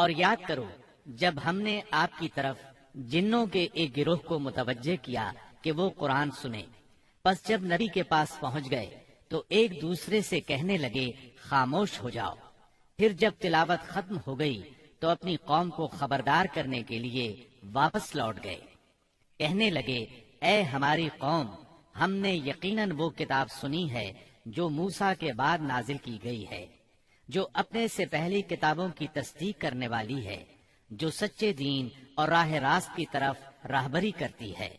اور یاد کرو جب ہم نے آپ کی طرف جنوں کے ایک گروہ کو متوجہ کیا کہ وہ قرآن سنے، پس جب نبی کے پاس پہنچ گئے تو ایک دوسرے سے کہنے لگے خاموش ہو جاؤ۔ پھر جب تلاوت ختم ہو گئی تو اپنی قوم کو خبردار کرنے کے لیے واپس لوٹ گئے، کہنے لگے اے ہماری قوم، ہم نے یقیناً وہ کتاب سنی ہے جو موسیٰ کے بعد نازل کی گئی ہے، جو اپنے سے پہلی کتابوں کی تصدیق کرنے والی ہے، جو سچے دین اور راہ راست کی طرف راہبری کرتی ہے۔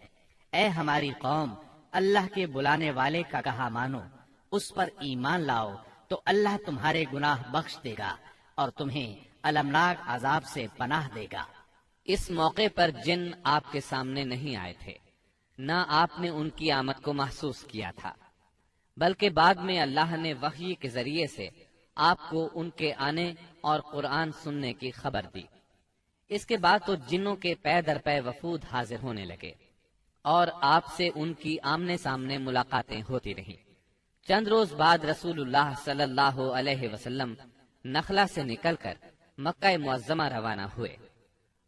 اے ہماری قوم، اللہ کے بلانے والے کا کہا مانو، اس پر ایمان لاؤ تو اللہ تمہارے گناہ بخش دے گا اور تمہیں المناک عذاب سے پناہ دے گا۔ اس موقع پر جن آپ کے سامنے نہیں آئے تھے، نہ آپ نے ان کی آمد کو محسوس کیا تھا، بلکہ بعد میں اللہ نے وحی کے ذریعے سے آپ کو ان کے آنے اور قرآن سننے کی خبر دی۔ اس کے بعد تو جنوں کے پے در پے وفود حاضر ہونے لگے اور آپ سے ان کی آمنے سامنے ملاقاتیں ہوتی رہیں۔ چند روز بعد رسول اللہ صلی اللہ علیہ وسلم نخلا سے نکل کر مکہ معظمہ روانہ ہوئے۔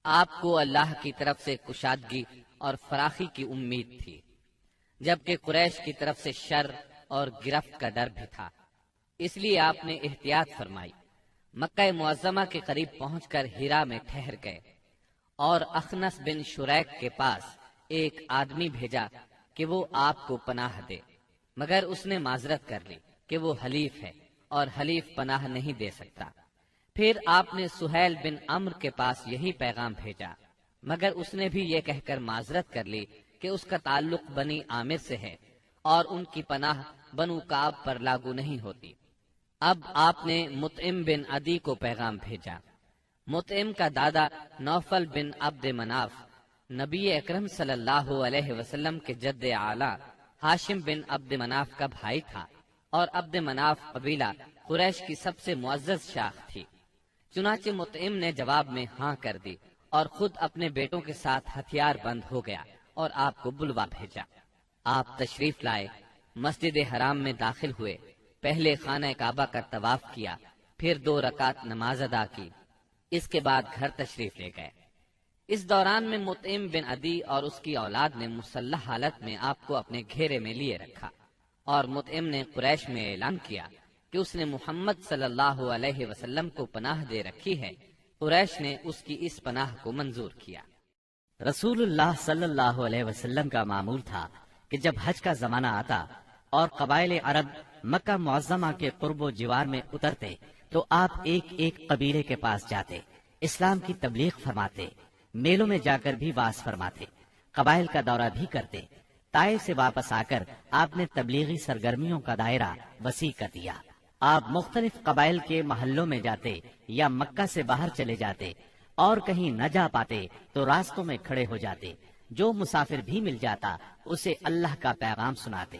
آپ کو اللہ کی طرف سے کشادگی اور فراخی کی امید تھی، جبکہ قریش کی طرف سے شر اور گرفت کا ڈر بھی تھا، اس لیے آپ نے احتیاط فرمائی۔ مکہ معظمہ کے قریب پہنچ کر ہیرا میں ٹھہر گئے اور اخنس بن شریک کے پاس ایک آدمی بھیجا کہ وہ آپ کو پناہ دے، مگر اس نے معذرت کر لی کہ وہ حلیف ہے اور حلیف پناہ نہیں دے سکتا۔ پھر آپ نے سہیل بن عمرو کے پاس یہی پیغام بھیجا، مگر اس نے بھی یہ کہہ کر معذرت کر لی کہ اس کا تعلق بنی عامر سے ہے اور ان کی پناہ بنو کعب پر لاگو نہیں ہوتی۔ اب آپ نے مطعم بن عدی کو پیغام بھیجا۔ مطعم کا دادا نوفل بن عبد مناف نبی اکرم صلی اللہ علیہ وسلم کے جد اعلیٰ ہاشم بن عبد مناف کا بھائی تھا، اور عبد مناف قبیلہ قریش کی سب سے معزز شاخ تھی۔ چنانچہ مطعم نے جواب میں ہاں کر دی اور خود اپنے بیٹوں کے ساتھ ہتھیار بند ہو گیا اور آپ کو بلوا بھیجا۔ آپ تشریف لائے، مسجد حرام میں داخل ہوئے، پہلے خانہ کعبہ کا طواف کیا، پھر 2 رکعت نماز ادا کی، اس کے بعد گھر تشریف لے گئے۔ اس دوران میں مطعم بن عدی اور اس کی اولاد نے مسلح حالت میں آپ کو اپنے گھیرے میں لیے رکھا، اور مطعم نے قریش میں اعلان کیا کہ اس نے محمد صلی اللہ علیہ وسلم کو پناہ دے رکھی ہے۔ قریش نے اس کی اس پناہ کو منظور کیا۔ رسول اللہ صلی اللہ علیہ وسلم کا معمول تھا کہ جب حج کا زمانہ آتا اور قبائل عرب مکہ معظمہ کے قرب و جوار میں اترتے تو آپ ایک ایک قبیلے کے پاس جاتے، اسلام کی تبلیغ فرماتے، میلوں میں جا کر بھی واعظ فرماتے، قبائل کا دورہ بھی کرتے۔ طائف سے واپس آ کر آپ نے تبلیغی سرگرمیوں کا دائرہ وسیع کر دیا۔ آپ مختلف قبائل کے محلوں میں جاتے یا مکہ سے باہر چلے جاتے، اور کہیں نہ جا پاتے تو راستوں میں کھڑے ہو جاتے، جو مسافر بھی مل جاتا اسے اللہ کا پیغام سناتے۔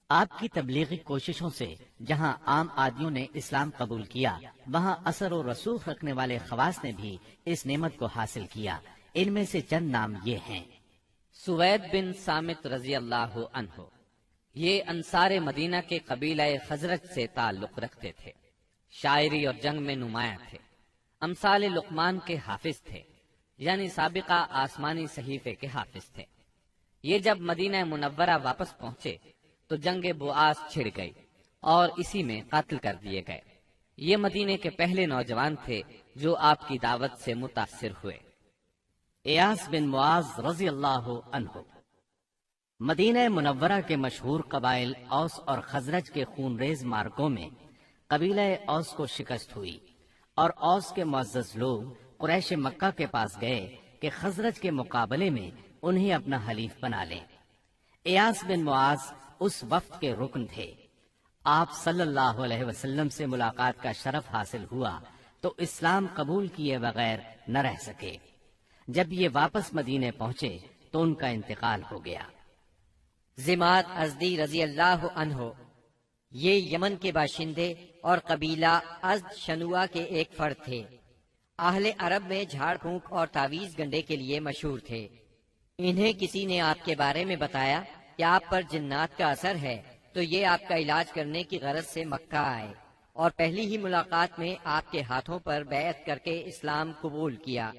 آپ کی تبلیغی کوششوں سے جہاں عام آدمیوں نے اسلام قبول کیا، وہاں اثر و رسوخ رکھنے والے خواص نے بھی اس نعمت کو حاصل کیا۔ ان میں سے چند نام یہ ہیں۔ سوید بن صامت رضی اللہ عنہ، یہ انصار مدینہ کے قبیلہ خزرج سے تعلق رکھتے تھے، شاعری اور جنگ میں نمایاں تھے، امثال لقمان کے حافظ تھے، یعنی سابقہ آسمانی صحیفے کے حافظ تھے۔ یہ جب مدینہ منورہ واپس پہنچے تو جنگ بؤاس چھڑ گئی اور اسی میں قتل کر دیے گئے۔ یہ مدینے کے پہلے نوجوان تھے جو آپ کی دعوت سے متاثر ہوئے۔ ایاس بن معاذ رضی اللہ عنہ، مدینہ منورہ کے مشہور قبائل اوس اور خزرج کے خون ریز مارکوں میں قبیلہ اوس کو شکست ہوئی، اور اوس کے معزز لوگ قریش مکہ کے پاس گئے کہ خزرج کے مقابلے میں انہیں اپنا حلیف بنا لیں۔ ایاس بن معاذ اس وفد کے رکن تھے۔ آپ صلی اللہ علیہ وسلم سے ملاقات کا شرف حاصل ہوا تو اسلام قبول کیے بغیر نہ رہ سکے۔ جب یہ واپس مدینے پہنچے تو ان کا انتقال ہو گیا۔ زماد ازدی رضی اللہ عنہ، یہ یمن کے باشندے اور قبیلہ ازد شنوا کے ایک فرد تھے۔ اہل عرب میں جھاڑ پھونک اور تعویذ گنڈے کے لیے مشہور تھے۔ انہیں کسی نے آپ کے بارے میں بتایا کہ آپ پر جنات کا اثر ہے، تو یہ آپ کا علاج کرنے کی غرض سے مکہ آئے اور پہلی ہی ملاقات میں آپ کے ہاتھوں پر بیعت کر کے اسلام قبول کیا،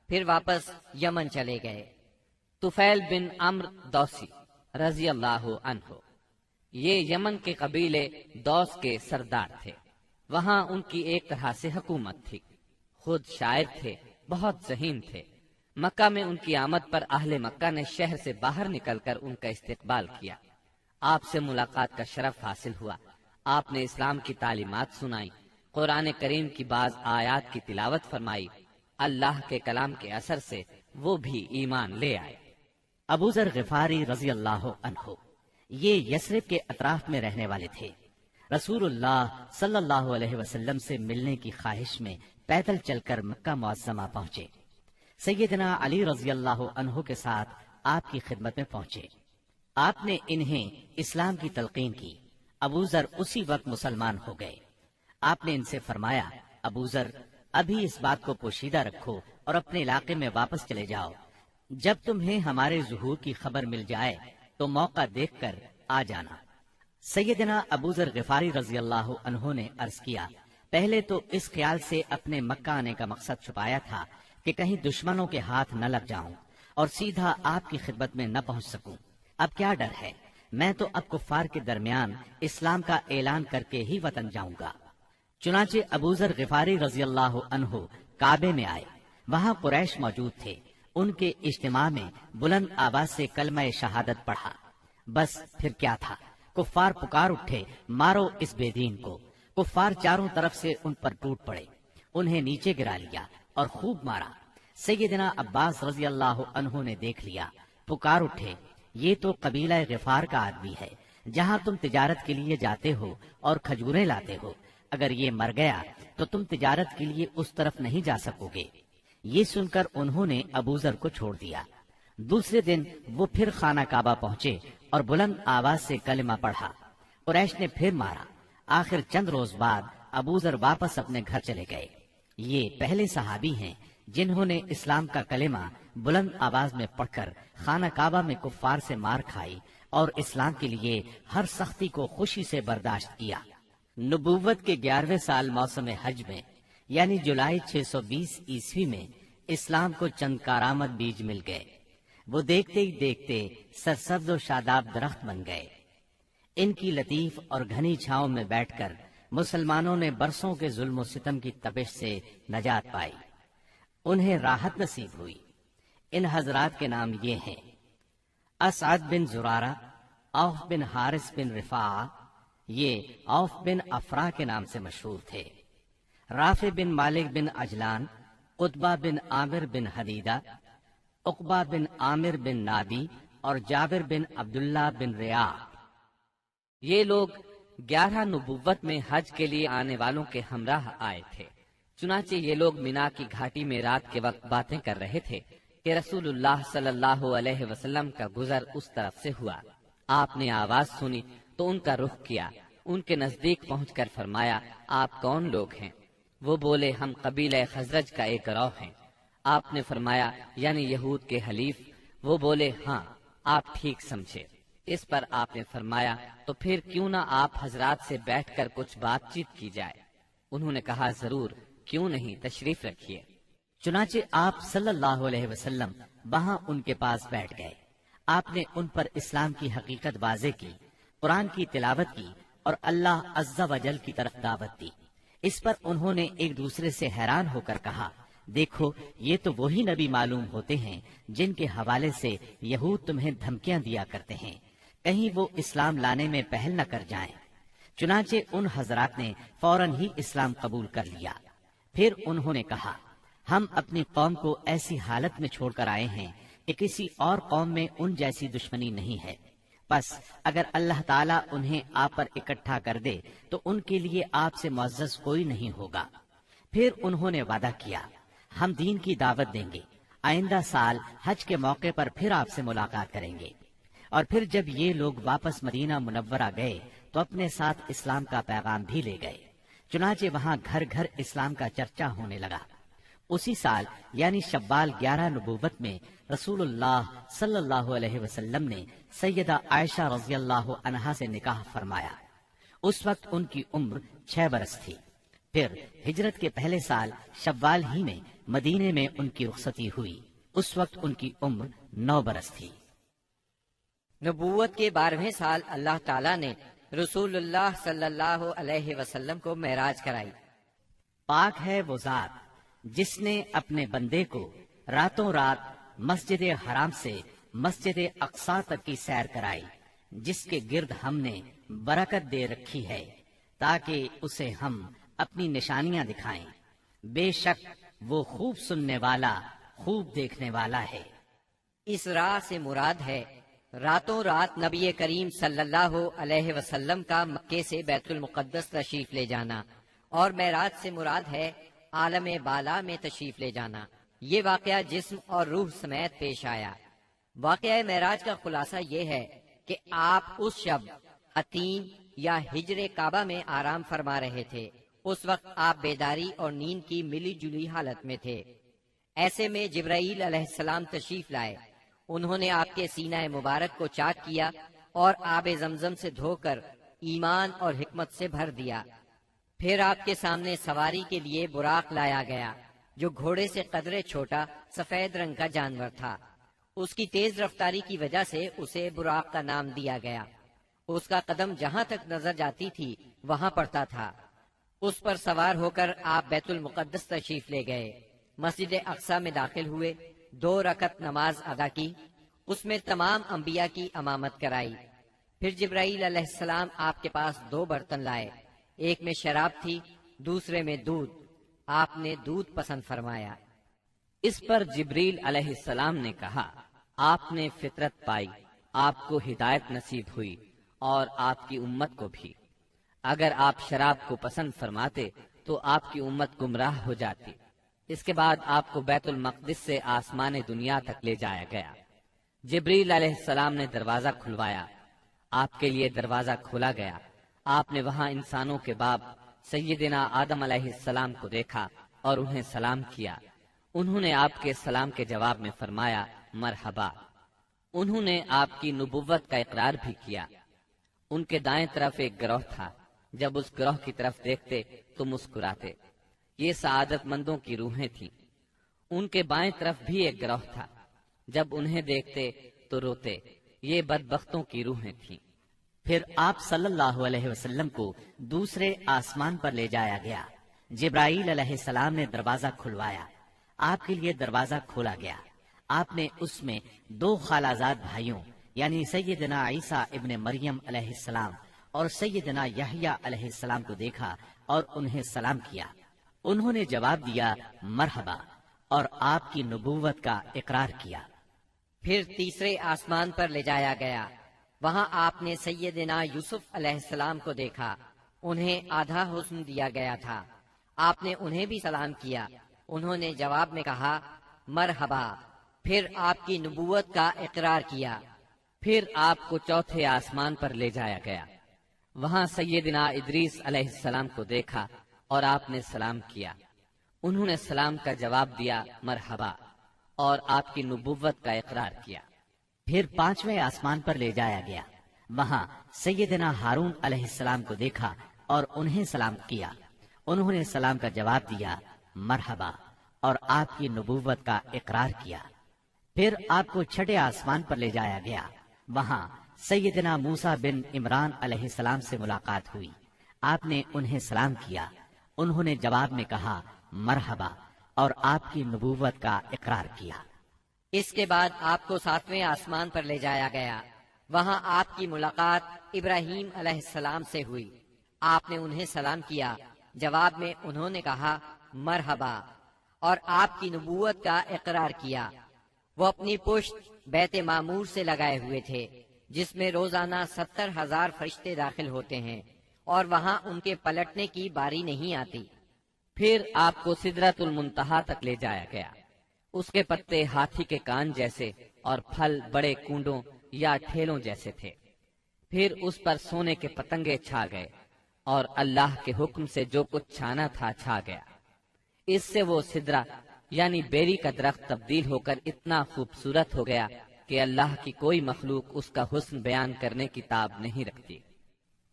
پھر واپس یمن چلے گئے۔ طفیل بن عمرو دوسی رضی اللہ عنہ، یہ یمن کے قبیلے دوس کے سردار تھے۔ وہاں ان کی ایک طرح سے حکومت تھی، خود شاعر تھے، بہت ذہین تھے۔ مکہ میں ان کی آمد پر اہل مکہ نے شہر سے باہر نکل کر ان کا استقبال کیا۔ آپ سے ملاقات کا شرف حاصل ہوا۔ آپ نے اسلام کی تعلیمات سنائی، قرآن کریم کی بعض آیات کی تلاوت فرمائی۔ اللہ کے کلام کے اثر سے وہ بھی ایمان لے آئے۔ ابو ذر غفاری رضی اللہ عنہ یہ یثرب کے اطراف میں رہنے والے تھے۔ رسول اللہ صلی اللہ علیہ وسلم سے ملنے کی خواہش میں پیدل چل کر مکہ معظمہ پہنچے۔ سیدنا علی رضی اللہ عنہ کے ساتھ آپ کی خدمت میں پہنچے۔ آپ نے انہیں اسلام کی تلقین کی۔ ابو ذر اسی وقت مسلمان ہو گئے۔ آپ نے ان سے فرمایا، ابو ذر ابھی اس بات کو پوشیدہ رکھو اور اپنے علاقے میں واپس چلے جاؤ۔ جب تمہیں ہمارے ظہور کی خبر مل جائے تو موقع دیکھ کر آ جانا۔ سیدنا ابو ذر غفاری رضی اللہ عنہ نے عرض کیا، پہلے تو اس خیال سے اپنے مکہ آنے کا مقصد چھپایا تھا کہ کہیں دشمنوں کے ہاتھ نہ لگ جاؤں اور سیدھا آپ کی خدمت میں نہ پہنچ سکوں۔ اب کیا ڈر ہے، میں تو اب کفار کے درمیان اسلام کا اعلان کر کے ہی وطن جاؤں گا۔ چنانچہ ابو ذر غفاری رضی اللہ عنہ کعبے میں آئے۔ وہاں قریش موجود تھے۔ ان کے اجتماع میں بلند آواز سے کلمہ شہادت پڑھا۔ بس پھر کیا تھا، کفار پکار اٹھے، مارو اس بے دین کو۔ کفار چاروں طرف سے ان پر ٹوٹ پڑے، انہیں نیچے گرا لیا اور خوب مارا۔ سیدنا عباس رضی اللہ عنہ نے دیکھ لیا، پکار اٹھے، یہ تو قبیلہ غفار کا آدمی ہے، جہاں تم تجارت کے لیے جاتے ہو اور کھجوریں لاتے ہو، اگر یہ مر گیا تو تم تجارت کے لیے اس طرف نہیں جا سکو گے۔ یہ سن کر انہوں نے ابو ذر کو چھوڑ دیا۔ دوسرے دن وہ پھر خانہ کعبہ پہنچے اور بلند آواز سے کلمہ پڑھا۔ قریش نے پھر مارا۔ آخر چند روز بعد ابو ذر واپس اپنے گھر چلے گئے۔ یہ پہلے صحابی ہیں جنہوں نے اسلام کا کلمہ بلند آواز میں پڑھ کر خانہ کعبہ میں کفار سے مار کھائی اور اسلام کے لیے ہر سختی کو خوشی سے برداشت کیا۔ نبوت کے 11ویں سال موسم حج میں یعنی جولائی 620 عیسوی میں اسلام کو چند کارآمد بیج مل گئے۔ وہ دیکھتے ہی دیکھتے سرسبز و شاداب درخت بن گئے۔ ان کی لطیف اور گھنی چھاؤں میں بیٹھ کر مسلمانوں نے برسوں کے ظلم و ستم کی تپش سے نجات پائی، انہیں راحت نصیب ہوئی۔ ان حضرات کے نام یہ ہیں: اسعد بن زرارہ، اوف بن حارث بن رفاعہ، یہ اوف بن افرا کے نام سے مشہور تھے۔ رافع بن مالک بن اجلان، قطبہ بن عامر بن حدیدہ، عقبہ بن عامر بن نادی اور جابر بن عبداللہ بن ریاح۔ یہ لوگ 11 نبوت میں حج کے لیے آنے والوں کے ہمراہ آئے تھے۔ چنانچہ یہ لوگ مینا کی گھاٹی میں رات کے وقت باتیں کر رہے تھے کہ رسول اللہ صلی اللہ علیہ وسلم کا گزر اس طرف سے ہوا۔ آپ نے آواز سنی تو ان کا رخ کیا، ان کے نزدیک پہنچ کر فرمایا، آپ کون لوگ ہیں؟ وہ بولے، ہم قبیلہ خزرج کا ایک گروہ ہیں۔ آپ نے فرمایا، یعنی یہود کے حلیف؟ وہ بولے، ہاں، آپ ٹھیک سمجھے۔ اس پر آپ نے فرمایا، تو پھر کیوں نہ آپ حضرات سے بیٹھ کر کچھ بات چیت کی جائے؟ انہوں نے کہا، ضرور، کیوں نہیں، تشریف رکھیے۔ چنانچہ آپ صلی اللہ علیہ وسلم وہاں ان کے پاس بیٹھ گئے۔ آپ نے ان پر اسلام کی حقیقت واضح کی، قرآن کی تلاوت کی اور اللہ عز و جل کی طرف دعوت دی۔ اس پر انہوں نے ایک دوسرے سے حیران ہو کر کہا، دیکھو، یہ تو وہی نبی معلوم ہوتے ہیں جن کے حوالے سے یہود تمہیں دھمکیاں دیا کرتے ہیں، کہیں وہ اسلام لانے میں پہل نہ کر جائیں۔ چنانچہ ان حضرات نے فوراً ہی اسلام قبول کر لیا۔ پھر انہوں نے کہا، ہم اپنی قوم کو ایسی حالت میں چھوڑ کر آئے ہیں کہ کسی اور قوم میں ان جیسی دشمنی نہیں ہے، بس اگر اللہ تعالیٰ انہیں آپ پر اکٹھا کر دے تو ان کے لیے آپ سے معزز کوئی نہیں ہوگا۔ پھر انہوں نے وعدہ کیا، ہم دین کی دعوت دیں گے، آئندہ سال حج کے موقع پر پھر آپ سے ملاقات کریں گے۔ اور پھر جب یہ لوگ واپس مدینہ منورہ گئے تو اپنے ساتھ اسلام کا پیغام بھی لے گئے۔ چنانچہ وہاں گھر گھر اسلام کا چرچا ہونے لگا۔ اسی سال یعنی شوال 11 نبوت میں رسول اللہ صلی اللہ علیہ وسلم نے سیدہ عائشہ رضی اللہ عنہا سے نکاح فرمایا۔ اس وقت ان کی عمر 6 برس تھی۔ پھر ہجرت کے پہلے سال شوال ہی میں مدینے میں ان کی رخصتی ہوئی، اس وقت ان کی عمر 9 برس تھی۔ نبوت کے 12ویں سال اللہ تعالیٰ نے رسول اللہ صلی اللہ علیہ وسلم کو معراج کرائی۔ پاک ہے وہ ذات جس نے اپنے بندے کو راتوں رات مسجد حرام سے مسجد اقصی تک کی سیر کرائی، جس کے گرد ہم نے برکت دے رکھی ہے تاکہ اسے ہم اپنی نشانیاں دکھائیں۔ بے شک وہ خوب سننے والا، خوب دیکھنے والا ہے۔ اس راہ سے مراد ہے راتوں رات نبی کریم صلی اللہ علیہ وسلم کا مکے سے بیت المقدس تشریف لے جانا، اور معراج سے مراد ہے عالم بالا میں تشریف لے جانا۔ یہ واقعہ جسم اور روح سمیت پیش آیا۔ واقعہ معراج کا خلاصہ یہ ہے کہ آپ اس شب عتیم یا ہجر کعبہ میں آرام فرما رہے تھے۔ اس وقت آپ بیداری اور نیند کی ملی جلی حالت میں تھے۔ ایسے میں جبرائیل علیہ السلام تشریف لائے۔ انہوں نے آپ کے سینہ مبارک کو چاک کیا اور آب زمزم سے دھو کر ایمان اور حکمت سے بھر دیا۔ پھر آپ کے سامنے سواری کے لیے براق لایا گیا، جو گھوڑے سے قدرے چھوٹا سفید رنگ کا جانور تھا۔ اس کی تیز رفتاری کی وجہ سے اسے براق کا نام دیا گیا۔ اس کا قدم جہاں تک نظر جاتی تھی وہاں پڑتا تھا۔ اس پر سوار ہو کر آپ بیت المقدس تشریف لے گئے، مسجد اقصی میں داخل ہوئے، 2 رکعت نماز ادا کی، اس میں تمام انبیاء کی امامت کرائی۔ پھر جبرائیل علیہ السلام آپ کے پاس 2 برتن لائے، ایک میں شراب تھی، دوسرے میں دودھ۔ آپ نے دودھ پسند فرمایا۔ اس پر جبریل علیہ السلام نے کہا، آپ نے فطرت پائی، آپ کو ہدایت نصیب ہوئی اور آپ کی امت کو بھی۔ اگر آپ شراب کو پسند فرماتے تو آپ کی امت گمراہ ہو جاتی۔ اس کے بعد آپ کو بیت المقدس سے آسمان دنیا تک لے جایا گیا۔ جبریل علیہ السلام نے دروازہ کھلوایا، آپ کے لیے دروازہ کھولا گیا۔ آپ نے وہاں انسانوں کے باپ سیدنا آدم علیہ السلام کو دیکھا اور انہیں سلام کیا۔ انہوں نے آپ کے سلام کے جواب میں فرمایا مرحبا۔ انہوں نے آپ کی نبوت کا اقرار بھی کیا۔ ان کے دائیں طرف ایک گروہ تھا، جب اس گروہ کی طرف دیکھتے تو مسکراتے۔ یہ سعادت مندوں کی روحیں تھیں۔ ان کے بائیں طرف بھی ایک گروہ تھا، جب انہیں دیکھتے تو روتے۔ یہ بدبختوں کی روحیں تھیں۔ پھر آپ صلی اللہ علیہ وسلم کو دوسرے آسمان پر لے جایا گیا۔ جبرائیل علیہ السلام نے دروازہ کھلوایا، آپ کے لیے دروازہ کھولا گیا۔ آپ نے اس میں 2 خالازاد بھائیوں یعنی سیدنا عیسیٰ ابن مریم علیہ السلام اور سیدنا یحییٰ علیہ السلام کو دیکھا اور انہیں سلام کیا۔ انہوں نے جواب دیا مرحبا اور آپ کی نبوت کا اقرار کیا۔ پھر تیسرے آسمان پر لے جایا گیا۔ وہاں آپ نے سیدنا یوسف علیہ السلام کو دیکھا۔ انہیں آدھا حسن دیا گیا تھا۔ آپ نے انہیں بھی سلام کیا۔ انہوں نے جواب میں کہا مرحبا۔ پھر آپ کی نبوت کا اقرار کیا۔ پھر آپ کو چوتھے آسمان پر لے جایا گیا۔ وہاں سیدنا ادریس علیہ السلام کو دیکھا اور آپ نے سلام کیا۔ انہوں نے سلام کا جواب دیا مرحبا اور آپ کی نبوت کا اقرار کیا۔ پھر 5ویں آسمان پر لے جایا گیا۔ وہاں سیدنا ہارون علیہ السلام کو دیکھا اور انہیں سلام کیا۔ انہوں نے سلام کا جواب دیا مرحبا اور آپ کی نبوت کا اقرار کیا۔ پھر آپ کو 6 آسمان پر لے جایا گیا۔ وہاں سیدنا موسیٰ بن عمران علیہ السلام سے ملاقات ہوئی۔ آپ نے انہیں سلام کیا۔ انہوں نے جواب میں کہا مرحبا اور آپ کی نبوت کا اقرار کیا۔ اس کے بعد آپ کو 7ویں آسمان پر لے جایا گیا۔ وہاں آپ کی ملاقات ابراہیم علیہ السلام سے ہوئی۔ آپ نے انہیں سلام کیا۔ جواب میں انہوں نے کہا مرحبا اور آپ کی نبوت کا اقرار کیا۔ وہ اپنی پشت بیت معمور سے لگائے ہوئے تھے، جس میں روزانہ 70,000 فرشتے داخل ہوتے ہیں، اور وہاں ان کے پلٹنے کی باری نہیں آتی۔ پھر آپ کو سدرۃ المنتہا تک لے جایا گیا۔ اس کے پتے ہاتھی کے کان جیسے اور پھل بڑے کونڈوں یا ٹھیلوں جیسے تھے۔ پھر اس پر سونے کے پتنگے چھا گئے اور اللہ کے حکم سے جو کچھ چھانا تھا چھا گیا۔ اس سے وہ سدرہ یعنی بیری کا درخت تبدیل ہو کر اتنا خوبصورت ہو گیا کہ اللہ کی کوئی مخلوق اس کا حسن بیان کرنے کی تاب نہیں رکھتی۔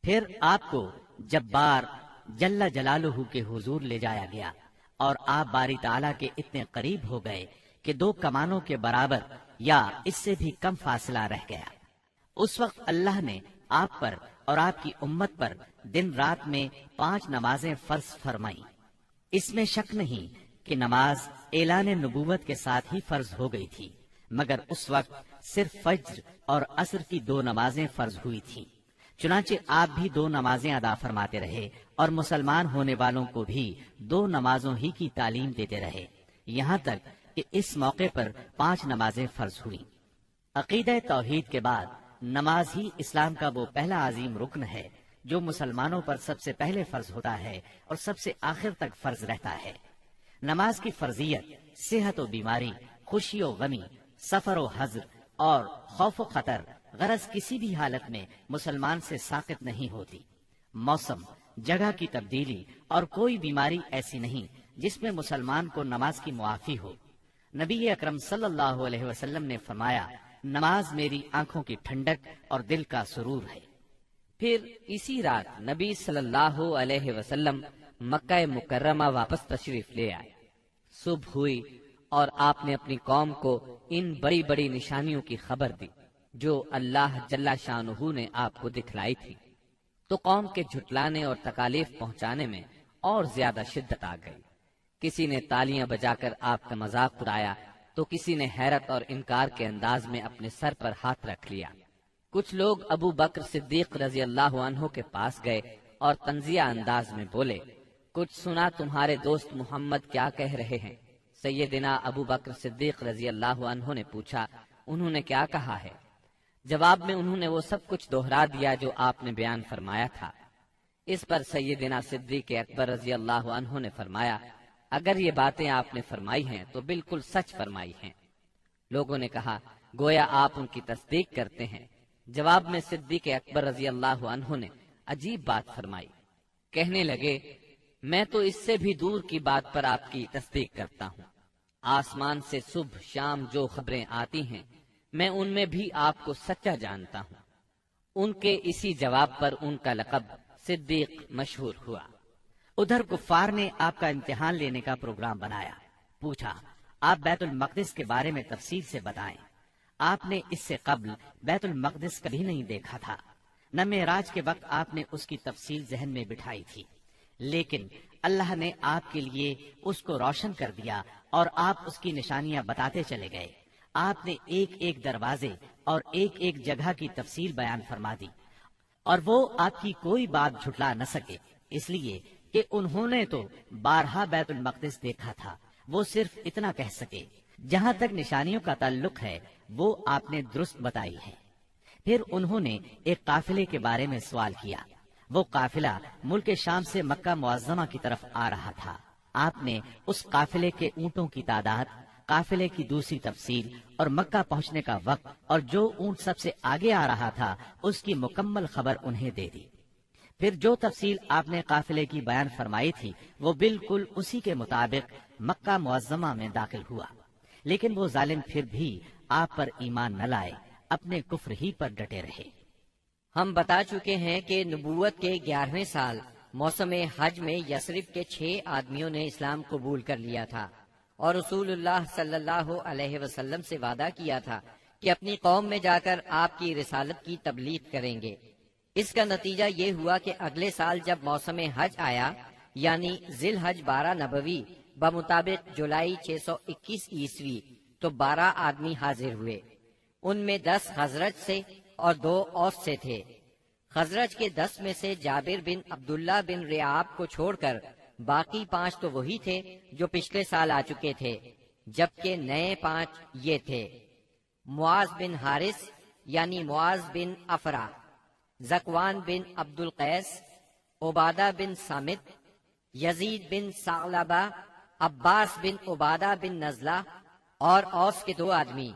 پھر آپ کو جبار جل جلالہ کے حضور لے جایا گیا اور آپ باری تعالیٰ کے اتنے قریب ہو گئے کہ 2 کمانوں کے برابر یا اس سے بھی کم فاصلہ رہ گیا۔ اس وقت اللہ نے آپ پر اور آپ کی امت پر دن رات میں 5 نمازیں فرض فرمائیں۔ اس میں شک نہیں کہ نماز اعلان نبوت کے ساتھ ہی فرض ہو گئی تھی، مگر اس وقت صرف فجر اور عصر کی 2 نمازیں فرض ہوئی تھیں۔ چنانچہ آپ بھی 2 نمازیں ادا فرماتے رہے اور مسلمان ہونے والوں کو بھی 2 نمازوں ہی کی تعلیم دیتے رہے، یہاں تک کہ اس موقع پر 5 نمازیں فرض ہوئیں۔ عقیدہ توحید کے بعد نماز ہی اسلام کا وہ پہلا عظیم رکن ہے جو مسلمانوں پر سب سے پہلے فرض ہوتا ہے اور سب سے آخر تک فرض رہتا ہے۔ نماز کی فرضیت صحت و بیماری، خوشی و غمی، سفر و حضر اور خوف و خطر غرض کسی بھی حالت میں مسلمان سے ساقط نہیں ہوتی۔ موسم، جگہ کی تبدیلی اور کوئی بیماری ایسی نہیں جس میں مسلمان کو نماز کی معافی ہو۔ نبی اکرم صلی اللہ علیہ وسلم نے فرمایا، نماز میری آنکھوں کی ٹھنڈک اور دل کا سرور ہے۔ پھر اسی رات نبی صلی اللہ علیہ وسلم مکہ مکرمہ واپس تشریف لے آئے۔ صبح ہوئی اور آپ نے اپنی قوم کو ان بڑی بڑی نشانیوں کی خبر دی جو اللہ جل شانہ نے آپ کو دکھلائی تھی، تو قوم کے جھٹلانے اور تکالیف پہنچانے میں اور زیادہ شدت آ گئی۔ کسی نے تالیاں بجا کر آپ کا مذاق اڑایا تو کسی نے حیرت اور انکار کے انداز میں اپنے سر پر ہاتھ رکھ لیا۔ کچھ لوگ ابو بکر صدیق رضی اللہ عنہ کے پاس گئے اور طنزیہ انداز میں بولے، کچھ سنا تمہارے دوست محمد کیا کہہ رہے ہیں؟ سیدنا ابو بکر صدیق رضی اللہ عنہ نے پوچھا، انہوں نے کیا کہا ہے؟ جواب میں انہوں نے وہ سب کچھ دوہرا دیا جو آپ نے بیان فرمایا تھا۔ اس پر سیدنا صدیق اکبر رضی اللہ عنہ نے فرمایا، اگر یہ باتیں آپ نے فرمائی ہیں تو بالکل سچ فرمائی ہیں۔ لوگوں نے کہا، گویا آپ ان کی تصدیق کرتے ہیں۔ جواب میں صدیق اکبر رضی اللہ عنہ نے عجیب بات فرمائی، کہنے لگے، میں تو اس سے بھی دور کی بات پر آپ کی تصدیق کرتا ہوں۔ آسمان سے صبح شام جو خبریں آتی ہیں میں ان میں بھی آپ کو سچا جانتا ہوں۔ ان کے اسی جواب پر ان کا لقب صدیق مشہور ہوا۔ ادھر کفار نے آپ کا امتحان لینے کا پروگرام بنایا۔ پوچھا، آپ بیت المقدس کے بارے میں تفصیل سے بتائیں۔ آپ نے اس سے قبل بیت المقدس کبھی نہیں دیکھا تھا، نہ معراج کے وقت آپ نے اس کی تفصیل ذہن میں بٹھائی تھی، لیکن اللہ نے آپ کے لیے اس کو روشن کر دیا اور آپ اس کی نشانیاں بتاتے چلے گئے۔ آپ نے ایک ایک دروازے اور ایک ایک جگہ کی تفصیل بیان فرما دی، اور وہ آپ کی کوئی بات جھٹلا نہ سکے، اس لیے کہ انہوں نے تو بارہا بیت المقدس دیکھا تھا۔ وہ صرف اتنا کہہ سکے، جہاں تک نشانیوں کا تعلق ہے وہ آپ نے درست بتائی ہے۔ پھر انہوں نے ایک قافلے کے بارے میں سوال کیا۔ وہ قافلہ ملک شام سے مکہ معظمہ کی طرف آ رہا تھا۔ آپ نے اس قافلے کے اونٹوں کی تعداد، قافلے کی دوسری تفصیل اور مکہ پہنچنے کا وقت اور جو اونٹ سب سے آگے آ رہا تھا اس کی مکمل خبر انہیں دے دی۔ پھر جو تفصیل آپ نے قافلے کی بیان فرمائی تھی وہ بالکل اسی کے مطابق مکہ معظمہ میں داخل ہوا، لیکن وہ ظالم پھر بھی آپ پر ایمان نہ لائے، اپنے کفر ہی پر ڈٹے رہے۔ ہم بتا چکے ہیں کہ نبوت کے 11ویں سال موسم حج میں یثرب کے 6 آدمیوں نے اسلام قبول کر لیا تھا اور رسول اللہ صلی اللہ علیہ وسلم سے وعدہ کیا تھا کہ اپنی قوم میں جا کر آپ کی رسالت کی تبلیغ کریں گے۔ اس کا نتیجہ یہ ہوا کہ اگلے سال جب موسم حج آیا، یعنی ذی الحج 12 نبوی بمطابق جولائی 621 عیسوی، تو 12 آدمی حاضر ہوئے۔ ان میں 10 خزرج سے اور 2 اوس سے تھے۔ خزرج کے 10 میں سے جابر بن عبداللہ بن ریعاب کو چھوڑ کر باقی 5 تو وہی تھے جو پچھلے سال آ چکے تھے، جبکہ نئے 5 یہ تھے: معاذ بن حارث یعنی معاذ بن افرا، زکوان بن عبد القیس، عبادہ بن سامت، یزید بن ثعلبہ، عباس بن عبادہ بن نزلہ، اور اوس کے 2 آدمی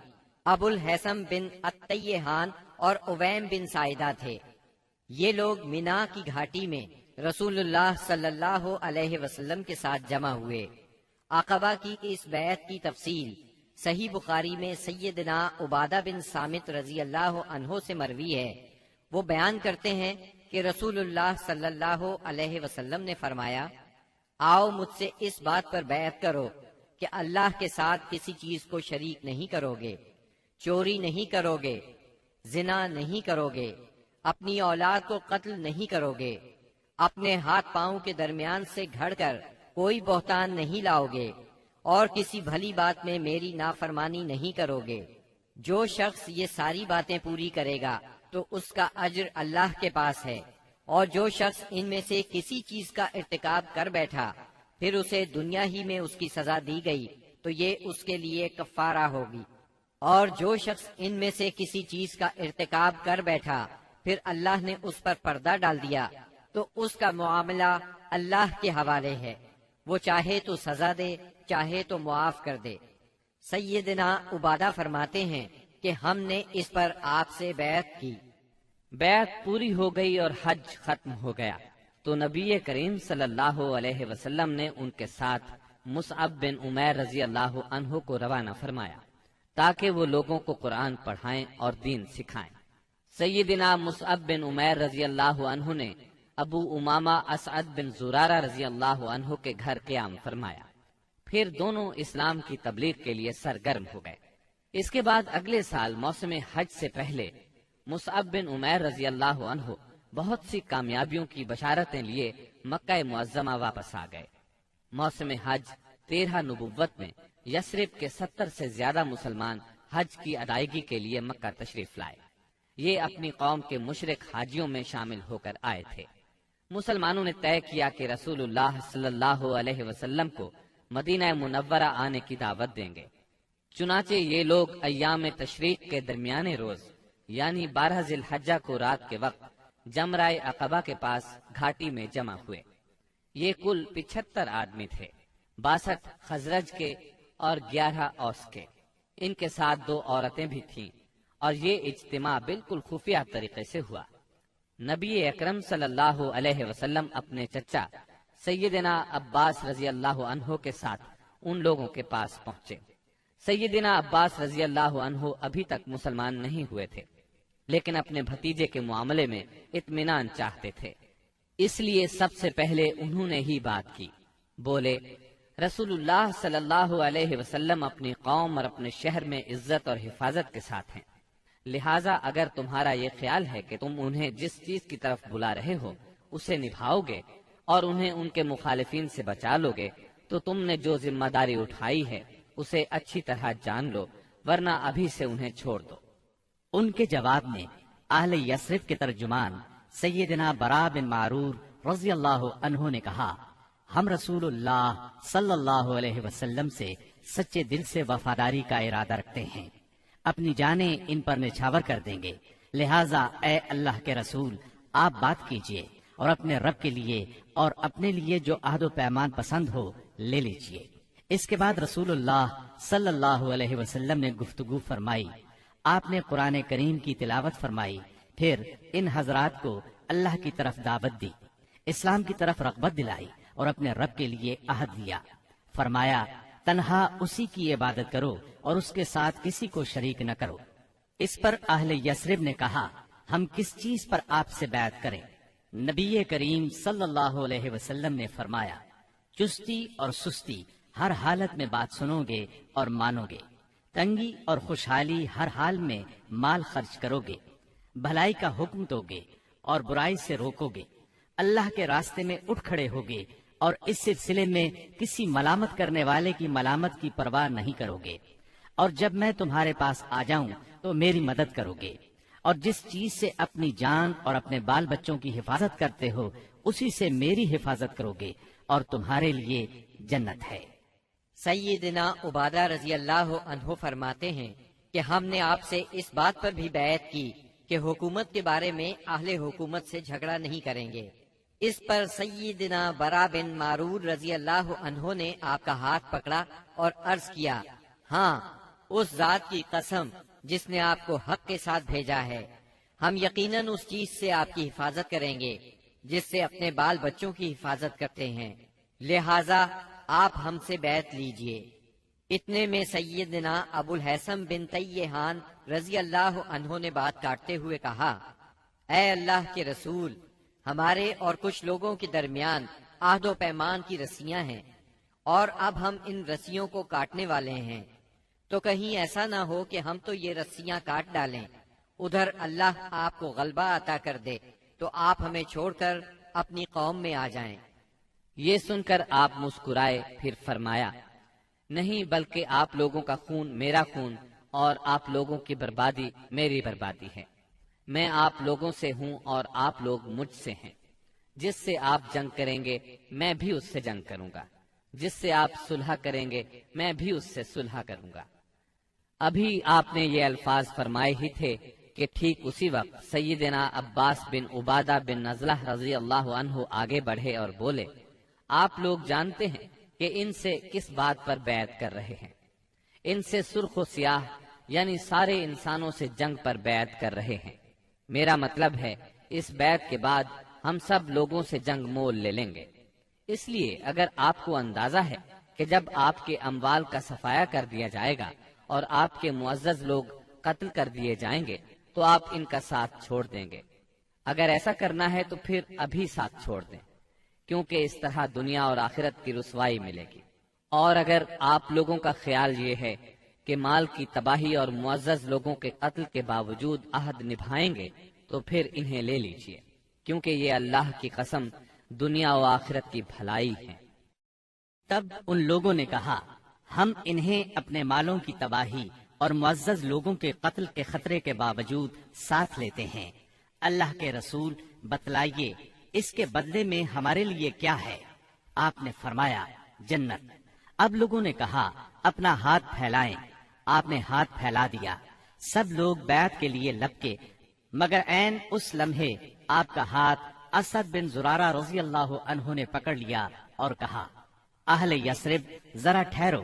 ابو الحسم بن الطیحان اور اویم بن سائدہ تھے۔ یہ لوگ مینا کی گھاٹی میں رسول اللہ صلی اللہ علیہ وسلم کے ساتھ جمع ہوئے۔ عقبہ کی اس بیعت کی تفصیل صحیح بخاری میں سیدنا عبادہ بن سامت رضی اللہ عنہ سے مروی ہے۔ وہ بیان کرتے ہیں کہ رسول اللہ صلی اللہ علیہ وسلم نے فرمایا، آؤ مجھ سے اس بات پر بیعت کرو کہ اللہ کے ساتھ کسی چیز کو شریک نہیں کرو گے، چوری نہیں کرو گے، زنا نہیں کرو گے، اپنی اولاد کو قتل نہیں کرو گے، اپنے ہاتھ پاؤں کے درمیان سے گھڑ کر کوئی بہتان نہیں لاؤ گے، اور کسی بھلی بات میں میری نافرمانی نہیں کرو گے۔ جو شخص یہ ساری باتیں پوری کرے گا تو اس کا اجر اللہ کے پاس ہے، اور جو شخص ان میں سے کسی چیز کا ارتکاب کر بیٹھا پھر اسے دنیا ہی میں اس کی سزا دی گئی تو یہ اس کے لیے کفارہ ہوگی، اور جو شخص ان میں سے کسی چیز کا ارتکاب کر بیٹھا پھر اللہ نے اس پر پردہ ڈال دیا تو اس کا معاملہ اللہ کے حوالے ہے، وہ چاہے تو سزا دے چاہے تو معاف کر دے۔ سیدنا عبادہ فرماتے ہیں کہ ہم نے اس پر آپ سے بیعت کی۔ بیعت پوری ہو گئی اور حج ختم ہو گیا تو نبی کریم صلی اللہ علیہ وسلم نے ان کے ساتھ مصعب بن عمیر رضی اللہ عنہ کو روانہ فرمایا تاکہ وہ لوگوں کو قرآن پڑھائیں اور دین سکھائیں۔ سیدنا مصعب بن عمیر رضی اللہ عنہ نے ابو امامہ اسعد بن زرارہ رضی اللہ عنہ کے گھر قیام فرمایا، پھر دونوں اسلام کی تبلیغ کے لیے سرگرم ہو گئے۔ اس کے بعد اگلے سال موسم حج سے پہلے مصعب بن عمیر رضی اللہ عنہ بہت سی کامیابیوں کی بشارتیں لیے مکہ معظمہ واپس آ گئے۔ موسم حج 13 نبوت میں یثرب کے 70 سے زیادہ مسلمان حج کی ادائیگی کے لیے مکہ تشریف لائے۔ یہ اپنی قوم کے مشرک حاجیوں میں شامل ہو کر آئے تھے۔ مسلمانوں نے طے کیا کہ رسول اللہ صلی اللہ علیہ وسلم کو مدینہ منورہ آنے کی دعوت دیں گے۔ چنانچہ یہ لوگ ایام تشریق کے درمیانے روز یعنی 12 ذی الحجہ کو رات کے وقت جمرہ عقبہ کے پاس گھاٹی میں جمع ہوئے۔ یہ کل 75 آدمی تھے، 62 خزرج کے اور 11 اوس کے، ان کے ساتھ 2 عورتیں بھی تھیں، اور یہ اجتماع بالکل خفیہ طریقے سے ہوا۔ نبی اکرم صلی اللہ علیہ وسلم اپنے چچا سیدنا عباس رضی اللہ عنہ کے ساتھ ان لوگوں کے پاس پہنچے۔ سیدنا عباس رضی اللہ عنہ ابھی تک مسلمان نہیں ہوئے تھے، لیکن اپنے بھتیجے کے معاملے میں اطمینان چاہتے تھے، اس لیے سب سے پہلے انہوں نے ہی بات کی۔ بولے، رسول اللہ صلی اللہ علیہ وسلم اپنی قوم اور اپنے شہر میں عزت اور حفاظت کے ساتھ ہیں، لہٰذا اگر تمہارا یہ خیال ہے کہ تم انہیں جس چیز کی طرف بلا رہے ہو اسے نبھاؤ گے اور انہیں ان کے مخالفین سے بچا لو گے تو تم نے جو ذمہ داری اٹھائی ہے اسے اچھی طرح جان لو، ورنہ ابھی سے انہیں چھوڑ دو۔ ان کے جواب میں اہل یثرب کے ترجمان سیدنا برا بن معرور رضی اللہ عنہ نے کہا، ہم رسول اللہ صلی اللہ علیہ وسلم سے سچے دل سے وفاداری کا ارادہ رکھتے ہیں، اپنی جانیں ان پر نچھاور کر دیں گے، لہٰذا اے اللہ کے رسول آپ بات کیجئے اور اپنے رب کے لیے اور اپنے لیے جو عہد و پیمان پسند ہو لے لیجئے۔ اس کے بعد رسول اللہ صلی اللہ علیہ وسلم نے گفتگو فرمائی، آپ نے قرآن کریم کی تلاوت فرمائی، پھر ان حضرات کو اللہ کی طرف دعوت دی، اسلام کی طرف رغبت دلائی اور اپنے رب کے لیے عہد لیا۔ فرمایا، تنہا اسی کی عبادت کرو اور اس کے ساتھ کسی کو شریک نہ کرو۔ اس پر اہل یثرب نے کہا، ہم کس چیز پر آپ سے بیعت کریں؟ نبی کریم صلی اللہ علیہ وسلم نے فرمایا، چستی اور سستی ہر حالت میں بات سنو گے اور مانو گے، تنگی اور خوشحالی ہر حال میں مال خرچ کرو گے، بھلائی کا حکم دو گے اور برائی سے روکو گے، اللہ کے راستے میں اٹھ کھڑے ہوگے اور اس سلسلے میں کسی ملامت کرنے والے کی ملامت کی پرواہ نہیں کرو گے، اور جب میں تمہارے پاس آ جاؤں تو میری مدد کرو گے، اور جس چیز سے اپنی جان اور اپنے بال بچوں کی حفاظت کرتے ہو اسی سے میری حفاظت کرو گے، اور تمہارے لیے جنت ہے۔ سیدنا عبادہ رضی اللہ عنہ فرماتے ہیں کہ ہم نے آپ سے اس بات پر بھی بیعت کی کہ حکومت کے بارے میں اہل حکومت سے جھگڑا نہیں کریں گے۔ اس پر سیدنا برا بن معرور رضی اللہ عنہ نے آپ کا ہاتھ پکڑا اور عرض کیا، ہاں اس ذات کی قسم جس نے آپ کو حق کے ساتھ بھیجا ہے، ہم یقیناً اس چیز سے آپ کی حفاظت کریں گے جس سے اپنے بال بچوں کی حفاظت کرتے ہیں، لہٰذا آپ ہم سے بیعت لیجئے۔ اتنے میں سیدنا ابو الحسن بن تیہان رضی اللہ عنہ نے بات کاٹتے ہوئے کہا، اے اللہ کے رسول، ہمارے اور کچھ لوگوں کے درمیان عہد و پیمان کی رسیاں ہیں، اور اب ہم ان رسیوں کو کاٹنے والے ہیں، تو کہیں ایسا نہ ہو کہ ہم تو یہ رسیاں کاٹ ڈالیں، ادھر اللہ آپ کو غلبہ عطا کر دے تو آپ ہمیں چھوڑ کر اپنی قوم میں آ جائیں۔ یہ سن کر آپ مسکرائے، پھر فرمایا، نہیں، بلکہ آپ لوگوں کا خون میرا خون اور آپ لوگوں کی بربادی میری بربادی ہے۔ میں آپ لوگوں سے ہوں اور آپ لوگ مجھ سے ہیں۔ جس سے آپ جنگ کریں گے میں بھی اس سے جنگ کروں گا، جس سے آپ صلح کریں گے میں بھی اس سے صلح کروں گا۔ ابھی آپ نے یہ الفاظ فرمائے ہی تھے کہ ٹھیک اسی وقت سیدنا عباس بن عبادہ بن نزلہ رضی اللہ عنہ آگے بڑھے اور بولے، آپ لوگ جانتے ہیں کہ ان سے کس بات پر بیعت کر رہے ہیں؟ ان سے سرخ و سیاہ یعنی سارے انسانوں سے جنگ پر بیعت کر رہے ہیں۔ میرا مطلب ہے اس بیعت کے بعد ہم سب لوگوں سے جنگ مول لے لیں گے۔ اس لیے اگر آپ کو اندازہ ہے کہ جب آپ کے اموال کا صفایا کر دیا جائے گا اور آپ کے معزز لوگ قتل کر دیے جائیں گے تو آپ ان کا ساتھ چھوڑ دیں گے۔ اگر ایسا کرنا ہے تو پھر ابھی ساتھ چھوڑ دیں، کیونکہ اس طرح دنیا اور آخرت کی رسوائی ملے گی۔ اور اگر آپ لوگوں کا خیال یہ ہے کہ مال کی تباہی اور معزز لوگوں کے قتل کے باوجود عہد نبھائیں گے تو پھر انہیں لے لیجئے، کیونکہ یہ اللہ کی قسم دنیا و آخرت کی بھلائی ہے۔ تب ان لوگوں نے کہا، ہم انہیں اپنے مالوں کی تباہی اور معزز لوگوں کے قتل کے خطرے کے باوجود ساتھ لیتے ہیں۔ اللہ کے رسول بتلائیے اس کے بدلے میں ہمارے لیے کیا ہے؟ آپ نے فرمایا، جنت۔ اب لوگوں نے کہا، اپنا ہاتھ پھیلائیں۔ آپ نے ہاتھ پھیلا دیا، سب لوگ بیعت کے لیے لپکے، مگر عین اس لمحے آپ کا ہاتھ اسد بن زرارہ رضی اللہ عنہ نے پکڑ لیا اور کہا، اہل یثرب ذرا ٹھہرو،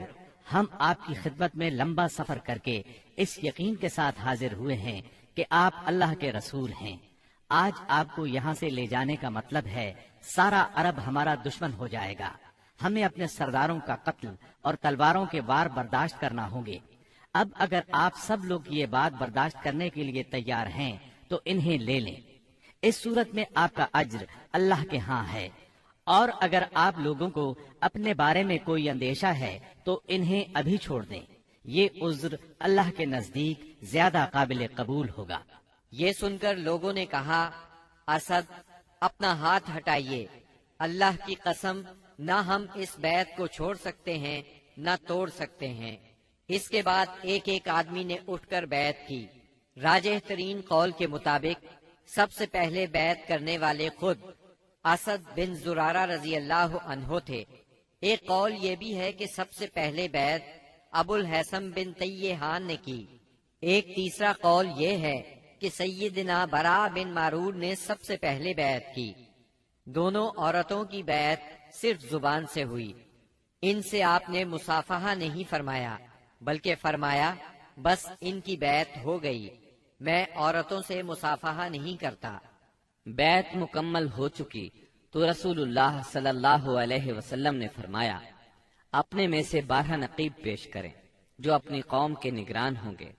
ہم آپ کی خدمت میں لمبا سفر کر کے اس یقین کے ساتھ حاضر ہوئے ہیں کہ آپ اللہ کے رسول ہیں۔ آج آپ کو یہاں سے لے جانے کا مطلب ہے سارا عرب ہمارا دشمن ہو جائے گا، ہمیں اپنے سرداروں کا قتل اور تلواروں کے وار برداشت کرنا ہوں گے۔ اب اگر آپ سب لوگ یہ بات برداشت کرنے کے لیے تیار ہیں تو انہیں لے لیں، اس صورت میں آپ کا اجر اللہ کے ہاں ہے، اور اگر آپ لوگوں کو اپنے بارے میں کوئی اندیشہ ہے تو انہیں ابھی چھوڑ دیں، یہ عذر اللہ کے نزدیک زیادہ قابل قبول ہوگا۔ یہ سن کر لوگوں نے کہا، اسد اپنا ہاتھ ہٹائیے، اللہ کی قسم نہ ہم اس بیعت کو چھوڑ سکتے ہیں نہ توڑ سکتے ہیں۔ اس کے بعد ایک ایک آدمی نے اٹھ کر بیعت کی۔ راجح ترین قول کے مطابق سب سے پہلے بیعت کرنے والے خود اسد بن زرارہ رضی اللہ عنہ تھے۔ ایک قول یہ بھی ہے کہ سب سے پہلے بیعت ابو الحسن بن طیحان نے کی۔ ایک تیسرا قول یہ ہے کہ سیدنا براء بن معرور نے سب سے پہلے بیعت کی۔ دونوں عورتوں کی بیعت صرف زبان سے ہوئی، ان سے آپ نے مصافحہ نہیں فرمایا، بلکہ فرمایا بس ان کی بیعت ہو گئی، میں عورتوں سے مصافحہ نہیں کرتا۔ بیعت مکمل ہو چکی تو رسول اللہ صلی اللہ علیہ وسلم نے فرمایا، اپنے میں سے 12 نقیب پیش کریں جو اپنی قوم کے نگران ہوں گے،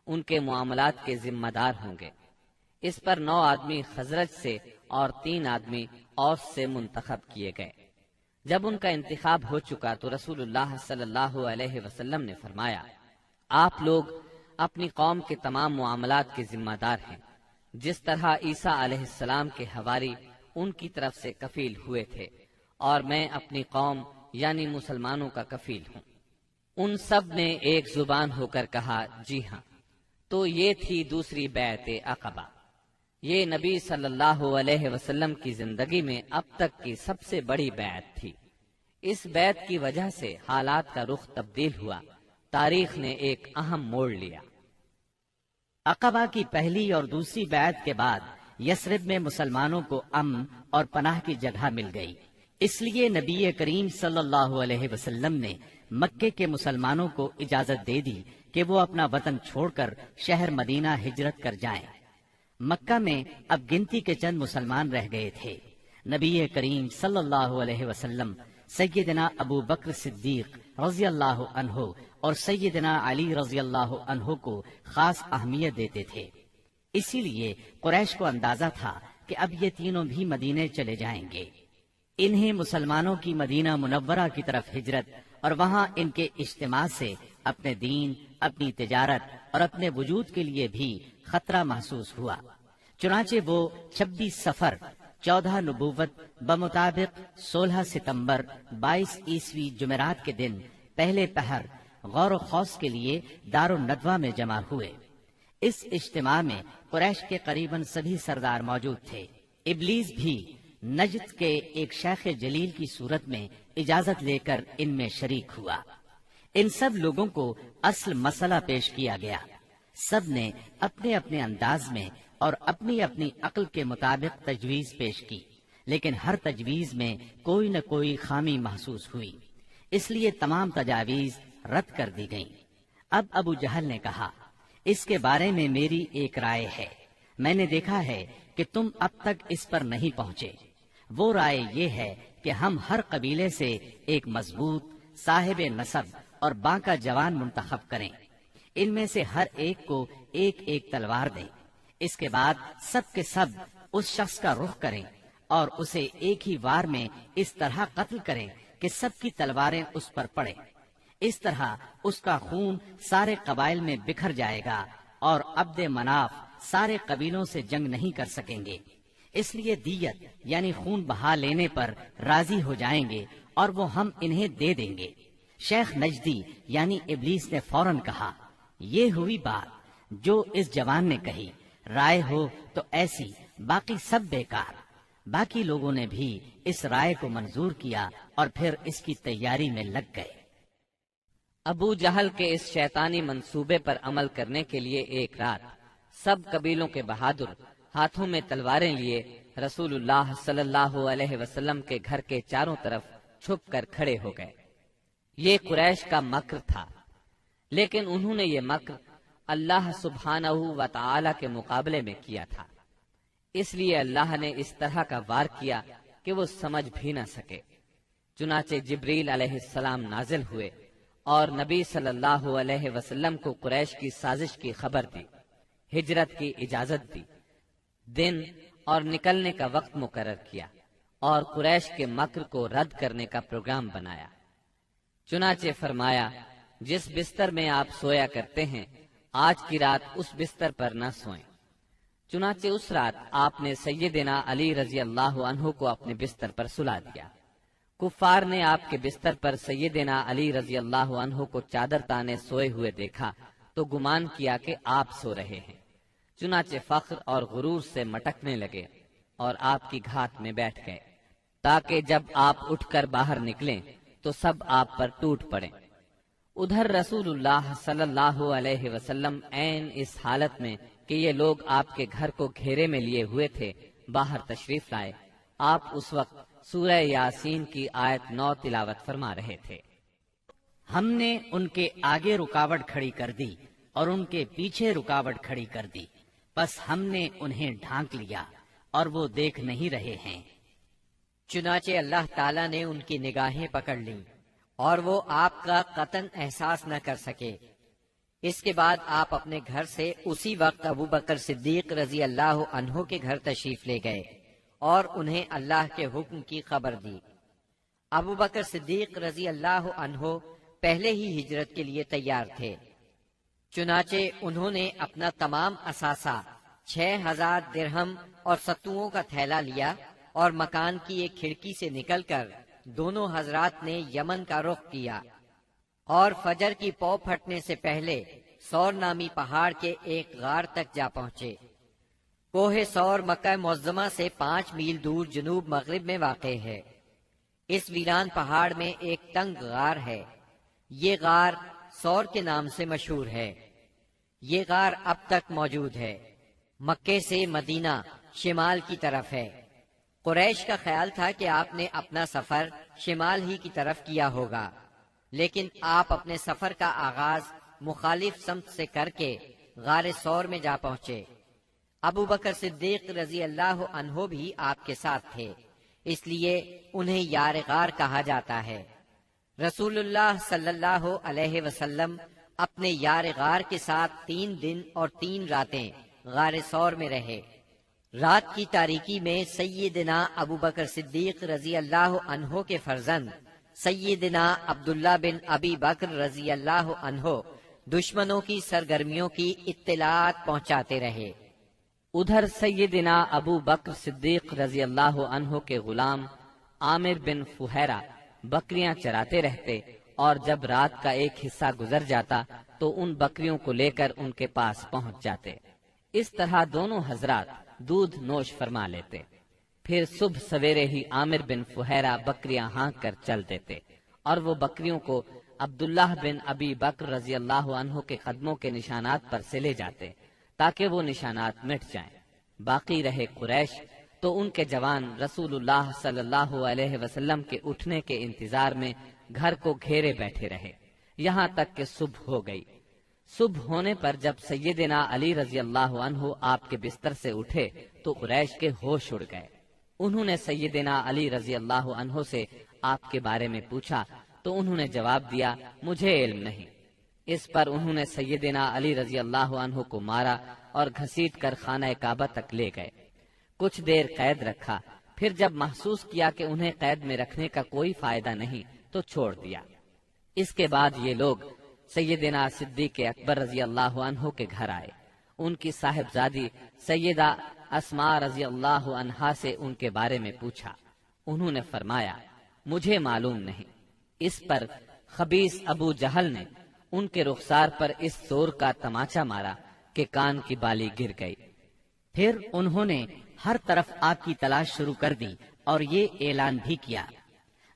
ان کے معاملات کے ذمہ دار ہوں گے۔ اس پر 9 آدمی خزرج سے اور 3 آدمی اوس سے منتخب کیے گئے۔ جب ان کا انتخاب ہو چکا تو رسول اللہ صلی اللہ علیہ وسلم نے فرمایا، آپ لوگ اپنی قوم کے تمام معاملات کے ذمہ دار ہیں، جس طرح عیسیٰ علیہ السلام کے حواری ان کی طرف سے کفیل ہوئے تھے، اور میں اپنی قوم یعنی مسلمانوں کا کفیل ہوں۔ ان سب نے ایک زبان ہو کر کہا، جی ہاں۔ تو یہ تھی دوسری بیعت عقبہ۔ یہ نبی صلی اللہ علیہ وسلم کی زندگی میں اب تک کی سب سے بڑی بیعت تھی۔ اس بیعت کی وجہ سے حالات کا رخ تبدیل ہوا، تاریخ نے ایک اہم موڑ لیا۔ عقبہ کی پہلی اور دوسری بیعت کے بعد یثرب میں مسلمانوں کو امن اور پناہ کی جگہ مل گئی، اس لیے نبی کریم صلی اللہ علیہ وسلم نے مکے کے مسلمانوں کو اجازت دے دی کہ وہ اپنا وطن چھوڑ کر شہر مدینہ ہجرت کر جائیں۔ مکہ میں اب گنتی کے چند مسلمان رہ گئے تھے۔ نبی کریم صلی اللہ علیہ وسلم سیدنا ابو بکر صدیق رضی اللہ عنہ اور سیدنا علی رضی اللہ عنہ کو خاص اہمیت دیتے تھے، اسی لیے قریش کو اندازہ تھا کہ کہ اب یہ تینوں بھی مدینے چلے جائیں گے۔ انہیں مسلمانوں کی مدینہ منورہ کی طرف ہجرت اور وہاں ان کے اجتماع سے اپنے دین، اپنی تجارت اور اپنے وجود کے لیے بھی خطرہ محسوس ہوا۔ چنانچہ وہ 26 صفر 14 نبوت بمطابق 16 ستمبر 22 عیسوی جمعرات کے دن پہلے پہر غور و خوض کے لیے دار الندوہ میں جمع ہوئے۔ اس اجتماع میں قریش کے قریباً سبھی سردار موجود تھے۔ ابلیس بھی نجد کے ایک شیخ جلیل کی صورت میں اجازت لے کر ان میں شریک ہوا۔ ان سب لوگوں کو اصل مسئلہ پیش کیا گیا۔ سب نے اپنے اپنے انداز میں اور اپنی اپنی عقل کے مطابق تجویز پیش کی، لیکن ہر تجویز میں کوئی نہ کوئی خامی محسوس ہوئی، اس لیے تمام تجاویز رد کر دی گئیں۔ اب ابو جہل نے کہا، اس کے بارے میں میری ایک رائے ہے، میں نے دیکھا ہے کہ تم اب تک اس پر نہیں پہنچے۔ وہ رائے یہ ہے کہ ہم ہر قبیلے سے ایک مضبوط صاحب نسب اور باںکا جوان منتخب کریں، ان میں سے ہر ایک کو ایک ایک تلوار دیں، اس کے بعد سب کے سب اس شخص کا رخ کریں اور اسے ایک ہی وار میں اس طرح قتل کریں کہ سب کی تلواریں اس پر پڑیں۔ اس طرح اس کا خون سارے قبائل میں بکھر جائے گا اور عبد مناف سارے قبیلوں سے جنگ نہیں کر سکیں گے، اس لیے دیت یعنی خون بہا لینے پر راضی ہو جائیں گے اور وہ ہم انہیں دے دیں گے۔ شیخ نجدی یعنی ابلیس نے فوراً کہا، یہ ہوئی بات جو اس جوان نے کہی، رائے ہو تو ایسی، باقی سب بیکار۔ باقی لوگوں نے بھی اس رائے کو منظور کیا اور پھر اس کی تیاری میں لگ گئے۔ ابو جہل کے اس شیطانی منصوبے پر عمل کرنے کے لیے ایک رات سب قبیلوں کے بہادر ہاتھوں میں تلواریں لیے رسول اللہ صلی اللہ علیہ وسلم کے گھر کے چاروں طرف چھپ کر کھڑے ہو گئے۔ یہ قریش کا مکر تھا، لیکن انہوں نے یہ مکر اللہ سبحانہ و تعالی کے مقابلے میں کیا تھا، اس لیے اللہ نے اس طرح کا وار کیا کہ وہ سمجھ بھی نہ سکے۔ چنانچہ جبریل علیہ السلام نازل ہوئے اور نبی صلی اللہ علیہ وسلم کو قریش کی سازش کی خبر دی، ہجرت کی اجازت دی، دن اور نکلنے کا وقت مقرر کیا اور قریش کے مکر کو رد کرنے کا پروگرام بنایا۔ چنانچہ فرمایا، جس بستر میں آپ سویا کرتے ہیں آج کی رات اس بستر پر نہ سوئیں۔ چنانچہ اس رات آپ نے سیدنا علی رضی اللہ عنہ کو اپنے بستر پر سلا دیا۔ کفار نے آپ کے بستر پر سیدنا علی رضی اللہ عنہ کو چادر تانے سوئے ہوئے دیکھا تو گمان کیا کہ آپ سو رہے ہیں، چنانچہ فخر اور غرور سے مٹکنے لگے اور آپ کی گھات میں بیٹھ گئے تاکہ جب آپ اٹھ کر باہر نکلیں تو سب آپ پر ٹوٹ پڑیں۔ ادھر رسول اللہ صلی اللہ علیہ وسلم عین اس حالت میں کہ یہ لوگ آپ کے گھر کو گھیرے میں لیے ہوئے تھے باہر تشریف لائے۔ آپ اس وقت سورہ یاسین کی آیت 9 تلاوت فرما رہے تھے۔ ہم نے ان کے آگے رکاوٹ کھڑی کر دی اور ان کے پیچھے رکاوٹ کھڑی کر دی، پس ہم نے انہیں ڈھانک لیا اور وہ دیکھ نہیں رہے ہیں۔ چنانچہ اللہ تعالیٰ نے ان کی نگاہیں پکڑ لیں اور وہ آپ کا قطعاً احساس نہ کر سکے۔ اس کے بعد آپ اپنے گھر سے اسی وقت ابو بکر صدیق رضی اللہ عنہ کے گھر تشریف لے گئے اور انہیں اللہ کے حکم کی خبر دی۔ ابو بکر صدیق رضی اللہ عنہ پہلے ہی ہجرت کے لیے تیار تھے، چنانچہ انہوں نے اپنا تمام اثاثہ 6000 درہم اور ستوؤں کا تھیلا لیا اور مکان کی ایک کھڑکی سے نکل کر دونوں حضرات نے یمن کا رخ کیا اور فجر کی پو پھٹنے سے پہلے سور نامی پہاڑ کے ایک غار تک جا پہنچے۔ کوہ سور مکہ معظمہ سے 5 میل دور جنوب مغرب میں واقع ہے۔ اس ویران پہاڑ میں ایک تنگ غار ہے، یہ غار سور کے نام سے مشہور ہے۔ یہ غار اب تک موجود ہے، مکے سے مدینہ شمال کی طرف ہے۔ قریش کا خیال تھا کہ آپ نے اپنا سفر شمال ہی کی طرف کیا ہوگا، لیکن آپ اپنے سفر کا آغاز مخالف سمت سے کر کے غار سور میں جا پہنچے۔ ابو بکر صدیق رضی اللہ عنہ بھی آپ کے ساتھ تھے، اس لیے انہیں یار غار کہا جاتا ہے۔ رسول اللہ صلی اللہ علیہ وسلم اپنے یار غار کے ساتھ 3 دن اور 3 راتیں غار سور میں رہے۔ رات کی تاریکی میں سیدنا ابو بکر صدیق رضی اللہ عنہ کے فرزند سیدنا عبداللہ بن ابی بکر رضی اللہ عنہ دشمنوں کی سرگرمیوں کی اطلاعات پہنچاتے رہے۔ ادھر سیدنا ابو بکر صدیق رضی اللہ عنہ کے غلام عامر بن فہیرہ بکریاں چراتے رہتے، اور جب رات کا ایک حصہ گزر جاتا تو ان بکریوں کو لے کر ان کے پاس پہنچ جاتے۔ اس طرح دونوں حضرات دودھ نوش فرما لیتے۔ پھر صبح سویرے ہی عامر بن فہیرہ بکریاں ہانک کر چل دیتے، اور وہ بکریوں کو عبداللہ بن ابی بکر رضی اللہ عنہ کے قدموں کے نشانات پر سے لے جاتے تاکہ وہ نشانات مٹ جائیں۔ باقی رہے قریش تو ان کے جوان رسول اللہ صلی اللہ علیہ وسلم کے اٹھنے کے انتظار میں گھر کو گھیرے بیٹھے رہے، یہاں تک کہ صبح ہو گئی۔ صبح ہونے پر جب سیدنا علی رضی اللہ عنہ آپ کے بستر سے اٹھے تو قریش کے ہوش اڑ گئے۔ انہوں نے سیدنا علی رضی اللہ عنہ سے آپ کے بارے میں پوچھا تو انہوں نے جواب دیا، مجھے علم نہیں۔ اس پر انہوں نے سیدنا علی رضی اللہ عنہ کو مارا اور گھسیٹ کر خانہ کعبہ تک لے گئے۔ کچھ دیر قید رکھا، پھر جب محسوس کیا کہ انہیں قید میں رکھنے کا کوئی فائدہ نہیں تو چھوڑ دیا۔ اس کے بعد یہ لوگ سیدنا صدیق اکبر رضی اللہ عنہ کے گھر آئے۔ ان کی صاحبزادی سیدہ اسماء رضی اللہ عنہا سے ان کے بارے میں پوچھا۔ انہوں نے فرمایا، مجھے معلوم نہیں۔ اس پر خبیث ابو جہل نے ان کے رخسار پر اس زور کا تماچا مارا کہ کان کی بالی گر گئی۔ پھر انہوں نے ہر طرف آپ کی تلاش شروع کر دی اور یہ اعلان بھی کیا،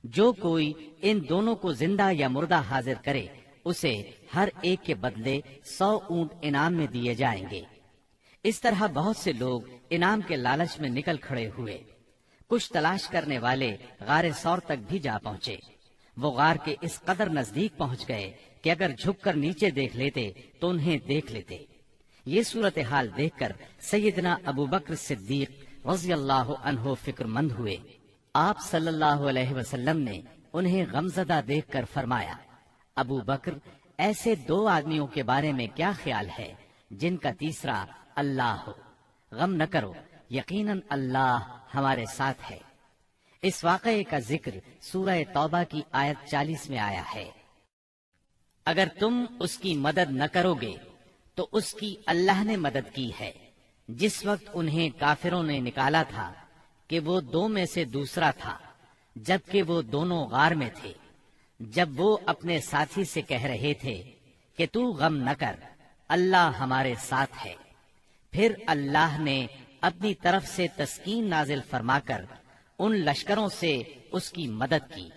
جو کوئی ان دونوں کو زندہ یا مردہ حاضر کرے اسے ہر ایک کے بدلے 100 اونٹ انعام میں دیے جائیں گے۔ اس طرح بہت سے لوگ انعام کے لالچ میں نکل کھڑے ہوئے۔ کچھ تلاش کرنے والے غار ثور تک بھی جا پہنچے۔ وہ غار کے اس قدر نزدیک پہنچ گئے کہ اگر جھک کر نیچے دیکھ لیتے تو انہیں دیکھ لیتے۔ یہ صورتحال دیکھ کر سیدنا ابو بکر صدیق رضی اللہ عنہ فکر مند ہوئے۔ آپ صلی اللہ علیہ وسلم نے انہیں غمزدہ دیکھ کر فرمایا، ابو بکر، ایسے 2 آدمیوں کے بارے میں کیا خیال ہے جن کا تیسرا اللہ ہو؟ غم نہ کرو، یقیناً اللہ ہمارے ساتھ ہے۔ اس واقعے کا ذکر سورہ توبہ کی آیت 40 میں آیا ہے۔ اگر تم اس کی مدد نہ کرو گے تو اس کی اللہ نے مدد کی ہے، جس وقت انہیں کافروں نے نکالا تھا کہ وہ 2 میں سے دوسرا تھا، جبکہ وہ دونوں غار میں تھے۔ جب وہ اپنے ساتھی سے کہہ رہے تھے کہ تو غم نہ کر، اللہ ہمارے ساتھ ہے، پھر اللہ نے اپنی طرف سے تسکین نازل فرما کر ان لشکروں سے اس کی مدد کی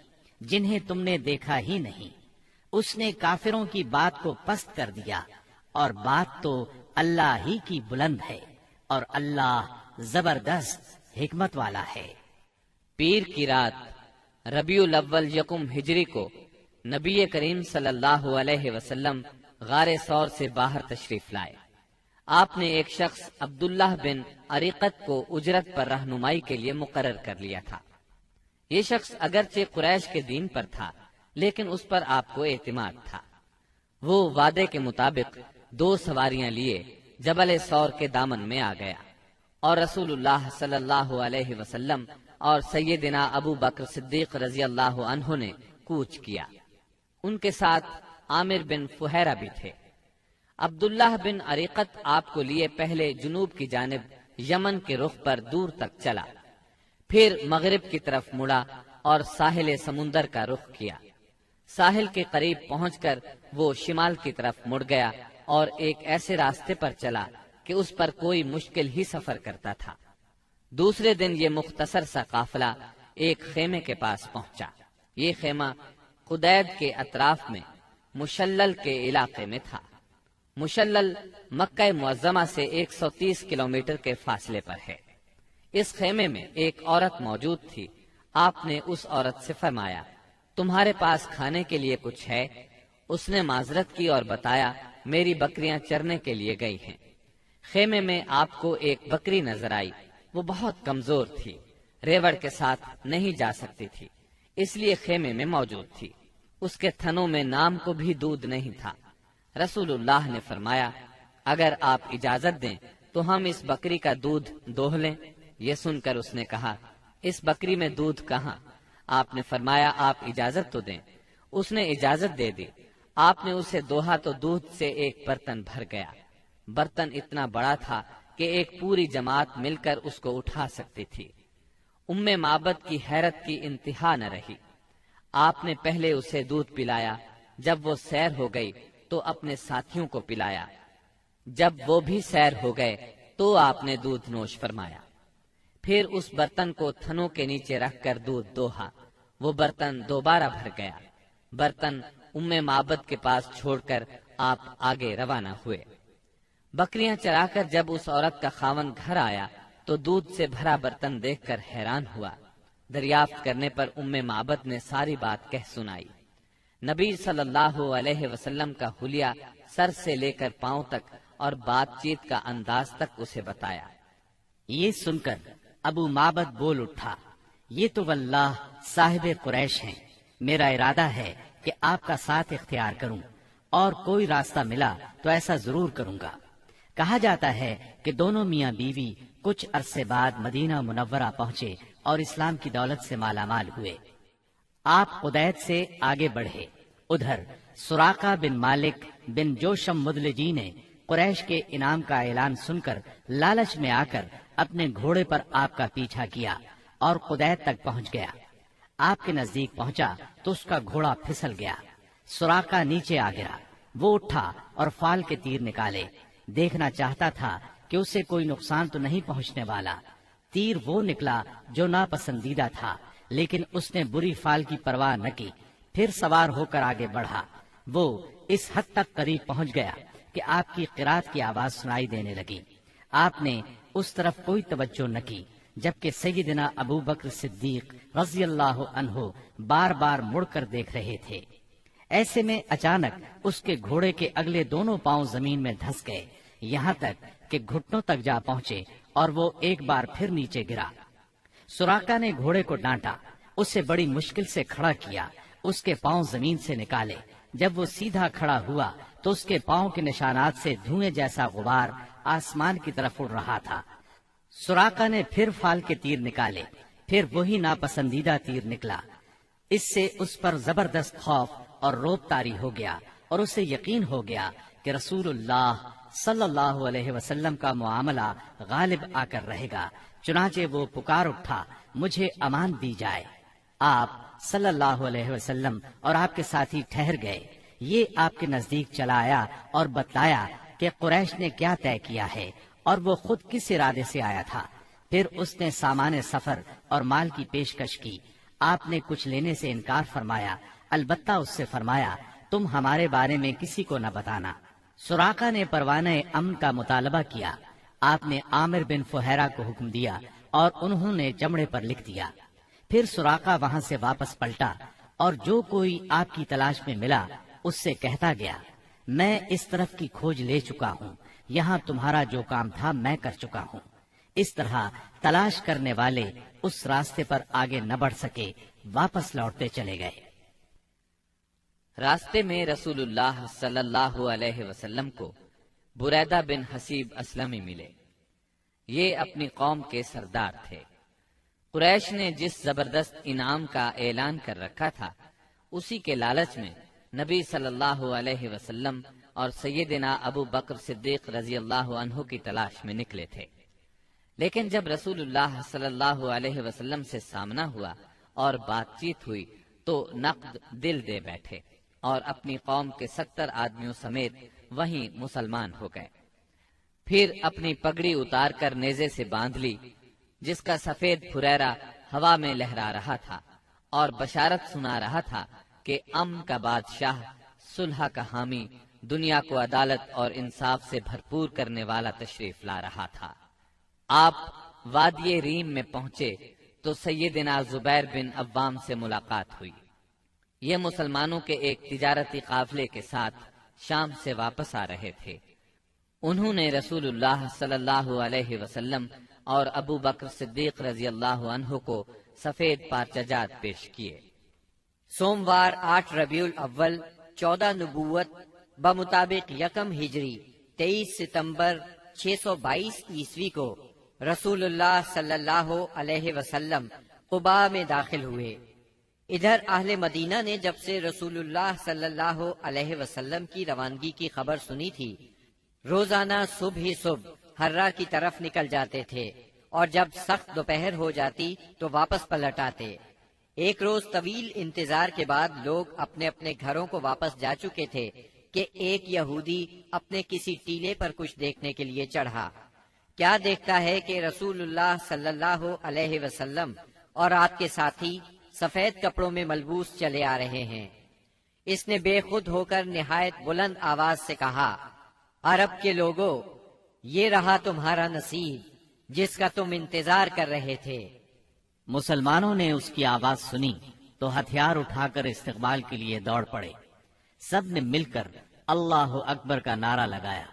جنہیں تم نے دیکھا ہی نہیں۔ اس نے کافروں کی بات کو پست کر دیا، اور بات تو اللہ ہی کی بلند ہے، اور اللہ زبردست حکمت والا ہے۔ پیر کی رات ربیع الاول یکم ہجری کو نبی کریم صلی اللہ علیہ وسلم غار ثور سے باہر تشریف لائے۔ آپ نے ایک شخص عبداللہ بن عریقت کو اجرت پر رہنمائی کے لیے مقرر کر لیا تھا۔ یہ شخص اگرچہ قریش کے دین پر تھا، لیکن اس پر آپ کو اعتماد تھا۔ وہ وعدے کے مطابق 2 سواریاں لیے جبل ثور کے دامن میں آ گیا، اور رسول اللہ صلی اللہ علیہ وسلم اور سیدنا ابو بکر صدیق رضی اللہ عنہ نے کوچ کیا۔ ان کے ساتھ عامر بن فہیرہ بھی تھے۔ عبداللہ بن عریقت آپ کو لیے پہلے جنوب کی جانب یمن کے رخ پر دور تک چلا، پھر مغرب کی طرف مڑا اور ساحل سمندر کا رخ کیا۔ ساحل کے قریب پہنچ کر وہ شمال کی طرف مڑ گیا اور ایک ایسے راستے پر چلا کہ اس پر کوئی مشکل ہی سفر کرتا تھا۔ دوسرے دن یہ مختصر سا قافلہ ایک خیمے کے پاس پہنچا۔ یہ خیمہ قدید کے اطراف میں مشلل کے علاقے میں تھا۔ مشلل مکہ معظمہ سے 130 کلومیٹر کے فاصلے پر ہے۔ اس خیمے میں ایک عورت موجود تھی۔ آپ نے اس عورت سے فرمایا، تمہارے پاس کھانے کے لیے کچھ ہے؟ اس نے معذرت کی اور بتایا، میری بکریاں چرنے کے لیے گئی ہیں۔ خیمے میں آپ کو ایک بکری نظر آئی۔ وہ بہت کمزور تھی، ریوڑ کے ساتھ نہیں جا سکتی تھی، اس لیے خیمے میں موجود تھی۔ اس کے تھنوں میں نام کو بھی دودھ نہیں تھا۔ رسول اللہ نے فرمایا، اگر آپ اجازت دیں تو ہم اس بکری کا دودھ دوہ لیں۔ یہ سن کر اس نے کہا، اس بکری میں دودھ کہاں؟ آپ نے فرمایا، آپ اجازت تو دیں۔ اس نے اجازت دے دی۔ آپ نے اسے دوہا تو دودھ سے ایک برتن بھر گیا۔ برتن اتنا بڑا تھا کہ ایک پوری جماعت مل کر اس کو اٹھا سکتی تھی۔ ام معبد کی حیرت کی انتہا نہ رہی۔ آپ نے پہلے اسے دودھ پلایا، جب وہ سیر ہو گئی تو اپنے ساتھیوں کو پلایا۔ جب وہ بھی سیر ہو گئے تو آپ نے دودھ نوش فرمایا۔ پھر اس برتن کو تھنوں کے نیچے رکھ کر دودھ دوہا۔ وہ برتن دوبارہ بھر گیا۔ برتن ام معبد کے پاس چھوڑ کر آپ آگے روانہ ہوئے۔ بکریاں چرا کر جب اس عورت کا خاوند گھر آیا تو دودھ سے بھرا برتن دیکھ کر حیران ہوا۔ دریافت کرنے پر ام معبد نے ساری بات کہہ سنائی۔ نبی صلی اللہ علیہ وسلم کا حلیہ سر سے لے کر پاؤں تک اور بات چیت کا انداز تک اسے بتایا۔ یہ سن کر ابو معبد بول اٹھا، یہ تو واللہ صاحب قریش ہیں۔ میرا ارادہ ہے کہ آپ کا ساتھ اختیار کروں، اور کوئی راستہ ملا تو ایسا ضرور کروں گا۔ کہا جاتا ہے کہ دونوں میاں بیوی کچھ عرصے بعد مدینہ منورہ پہنچے اور اسلام کی دولت سے مالا مال ہوئے۔ آپ قدید سے آگے بڑھے۔ ادھر سراقہ بن مالک بن جوشم مدلجی نے قریش کے انعام کا اعلان سن کر لالچ میں آ کر اپنے گھوڑے پر آپ کا پیچھا کیا اور قدید تک پہنچ گیا۔ آپ کے نزدیک پہنچا تو اس کا گھوڑا پھسل گیا۔ سراقہ نیچے آ گرا۔ وہ اٹھا اور فال کے تیر نکالے۔ دیکھنا چاہتا تھا کہ اسے کوئی نقصان تو نہیں پہنچنے والا۔ تیر وہ نکلا جو ناپسندیدہ تھا، لیکن اس نے بری فال کی پرواہ نہ کی۔ پھر سوار ہو کر آگے بڑھا۔ وہ اس حد تک قریب پہنچ گیا کہ آپ کی قرات کی آواز سنائی دینے لگی۔ آپ نے اس طرف کوئی توجہ نہ کی، جبکہ سیدنا ابو بکر صدیق رضی اللہ عنہ بار بار مڑ کر دیکھ رہے تھے۔ ایسے میں اچانک اس کے گھوڑے کے اگلے دونوں پاؤں زمین میں دھس گئے، یہاں تک کہ گھٹنوں تک جا پہنچے اور وہ ایک بار پھر نیچے گرا۔ سراقہ نے گھوڑے کو ڈانٹا، اسے بڑی مشکل سے کھڑا کیا، اس کے پاؤں زمین سے نکالے۔ جب وہ سیدھا کھڑا ہوا تو اس کے پاؤں کے نشانات سے دھوئیں جیسا غبار آسمان کی طرف اڑ رہا تھا۔ سراقہ نے پھر فال کے تیر نکالے، پھر وہی ناپسندیدہ تیر نکلا۔ اس سے اس پر زبردست خوف اور روب طاری ہو گیا، اور اسے یقین ہو گیا کہ رسول اللہ صلی اللہ علیہ وسلم کا معاملہ غالب آ کر رہے گا۔ چنانچہ وہ پکار اٹھا، مجھے امان دی جائے۔ آپ صلی اللہ علیہ وسلم اور آپ کے ساتھی ٹھہر گئے۔ یہ آپ کے نزدیک چلا آیا اور بتلایا کہ قریش نے کیا طے کیا ہے اور وہ خود کس ارادے سے آیا تھا۔ پھر اس نے سامان سفر اور مال کی پیشکش کی۔ آپ نے کچھ لینے سے انکار فرمایا، البتہ اس سے فرمایا، تم ہمارے بارے میں کسی کو نہ بتانا۔ سراقہ نے پروانہ امن کا مطالبہ کیا۔ آپ نے عامر بن فہیرہ کو حکم دیا اور انہوں نے چمڑے پر لکھ دیا۔ پھر سراقہ وہاں سے واپس پلٹا اور جو کوئی آپ کی تلاش میں ملا اس سے کہتا گیا، میں اس طرف کی کھوج لے چکا ہوں، یہاں تمہارا جو کام تھا میں کر چکا ہوں۔ اس طرح تلاش کرنے والے اس راستے پر آگے نہ بڑھ سکے، واپس لوٹتے چلے گئے۔ راستے میں رسول اللہ صلی اللہ علیہ وسلم کو بریدہ بن حسیب اسلمی ملے۔ یہ اپنی قوم کے سردار تھے۔ قریش نے جس زبردست انعام کا اعلان کر رکھا تھا، اسی کے لالچ میں نبی صلی اللہ علیہ وسلم اور سیدنا ابو بکر صدیق رضی اللہ عنہ کی تلاش میں نکلے تھے۔ لیکن جب رسول اللہ صلی اللہ علیہ وسلم سے سامنا ہوا اور بات چیت ہوئی تو نقد دل دے بیٹھے اور اپنی قوم کے 70 آدمیوں سمیت وہیں مسلمان ہو گئے۔ پھر اپنی پگڑی اتار کر نیزے سے باندھ لی، جس کا سفید پھریرا ہوا میں لہرا رہا تھا، اور بشارت سنا رہا تھا کہ امن کا بادشاہ، صلح کا حامی، دنیا کو عدالت اور انصاف سے بھرپور کرنے والا تشریف لا رہا تھا۔ آپ وادی ریم میں پہنچے تو سیدنا زبیر بن عوام سے ملاقات ہوئی۔ یہ مسلمانوں کے ایک تجارتی قافلے کے ساتھ شام سے واپس آ رہے تھے۔ انہوں نے رسول اللہ صلی اللہ علیہ وسلم اور ابو بکر صدیق رضی اللہ عنہ کو سفید پارچجات پیش کیے۔ سوموار 8 ربیع الاول 14 نبوت بمطابق 1 ہجری 23 ستمبر 622 عیسوی کو رسول اللہ صلی اللہ علیہ وسلم قباء میں داخل ہوئے۔ ادھر اہل مدینہ نے جب سے رسول اللہ صلی اللہ علیہ وسلم کی روانگی کی خبر سنی تھی، روزانہ صبح ہی صبح حرہ کی طرف نکل جاتے تھے، اور جب سخت دوپہر ہو جاتی تو واپس پلٹ آتے۔ ایک روز طویل انتظار کے بعد لوگ اپنے اپنے گھروں کو واپس جا چکے تھے کہ ایک یہودی اپنے کسی ٹیلے پر کچھ دیکھنے کے لیے چڑھا۔ کیا دیکھتا ہے کہ رسول اللہ صلی اللہ علیہ وسلم اور آپ کے ساتھی سفید کپڑوں میں ملبوس چلے آ رہے ہیں۔ اس نے بے خود ہو کر نہایت بلند آواز سے کہا، عرب کے لوگوں، یہ رہا تمہارا نصیب جس کا تم انتظار کر رہے تھے۔ مسلمانوں نے اس کی آواز سنی تو ہتھیار اٹھا کر استقبال کے لیے دوڑ پڑے۔ سب نے مل کر اللہ اکبر کا نعرہ لگایا۔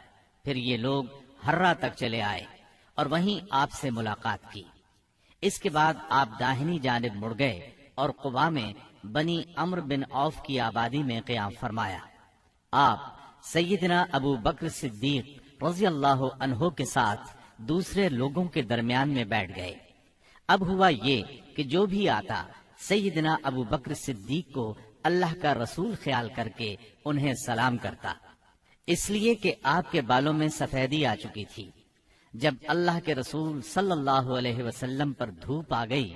پھر یہ لوگ حرہ تک چلے آئے اور وہیں آپ سے ملاقات کی۔ اس کے بعد آپ داہنی جانب مڑ گئے اور قباء میں بنی عمرو بن عوف کی آبادی میں قیام فرمایا۔ آپ سیدنا ابو بکر صدیق رضی اللہ عنہ کے ساتھ دوسرے لوگوں کے درمیان میں بیٹھ گئے۔ اب ہوا یہ کہ جو بھی آتا سیدنا ابو بکر صدیق کو اللہ کا رسول خیال کر کے انہیں سلام کرتا، اس لیے کہ آپ کے بالوں میں سفیدی آ چکی تھی۔ جب اللہ کے رسول صلی اللہ علیہ وسلم پر دھوپ آ گئی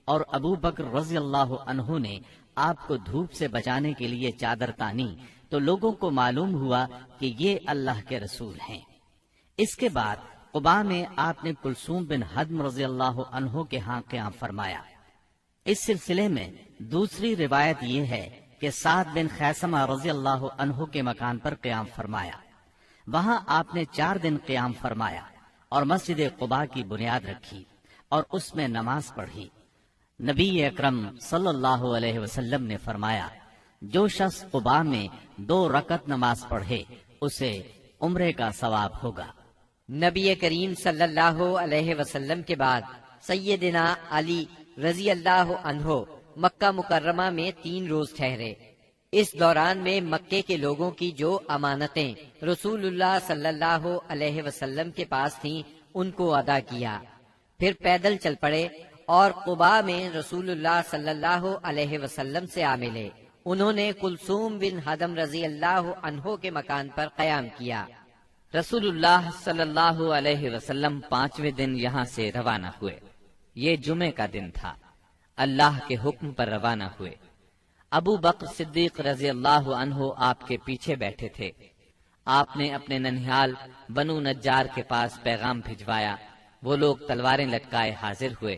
اور ابو بکر رضی اللہ عنہ نے آپ کو دھوپ سے بچانے کے لیے چادر تانی تو لوگوں کو معلوم ہوا کہ یہ اللہ کے رسول ہیں۔ اس کے بعد قباء میں آپ نے کلثوم بن حدم رضی اللہ عنہ کے ہاں قیام فرمایا۔ اس سلسلے میں دوسری روایت یہ ہے کہ سعد بن خیثمہ رضی اللہ عنہ کے مکان پر قیام فرمایا۔ وہاں آپ نے 4 دن قیام فرمایا اور مسجد قباء کی بنیاد رکھی اور اس میں نماز پڑھی۔ نبی اکرم صلی اللہ علیہ وسلم نے فرمایا، جو شخص قباء میں 2 رکعت نماز پڑھے اسے عمرے کا ثواب ہوگا۔ نبی کریم صلی اللہ علیہ وسلم کے بعد سیدنا علی رضی اللہ عنہ مکہ مکرمہ میں 3 روز ٹھہرے۔ اس دوران میں مکے کے لوگوں کی جو امانتیں رسول اللہ صلی اللہ علیہ وسلم کے پاس تھیں ان کو ادا کیا، پھر پیدل چل پڑے اور قباء میں رسول اللہ صلی اللہ علیہ وسلم سے آ ملے۔ انہوں نے کلثوم بن حدم رضی اللہ عنہ کے مکان پر قیام کیا۔ رسول اللہ صلی اللہ علیہ وسلم 5ویں دن یہاں سے روانہ ہوئے۔ یہ جمعے کا دن تھا۔ اللہ کے حکم پر روانہ ہوئے۔ ابو بکر صدیق رضی اللہ عنہ آپ کے پیچھے بیٹھے تھے۔ آپ نے اپنے ننھیال بنو نجار کے پاس پیغام بھجوایا۔ وہ لوگ تلواریں لٹکائے حاضر ہوئے۔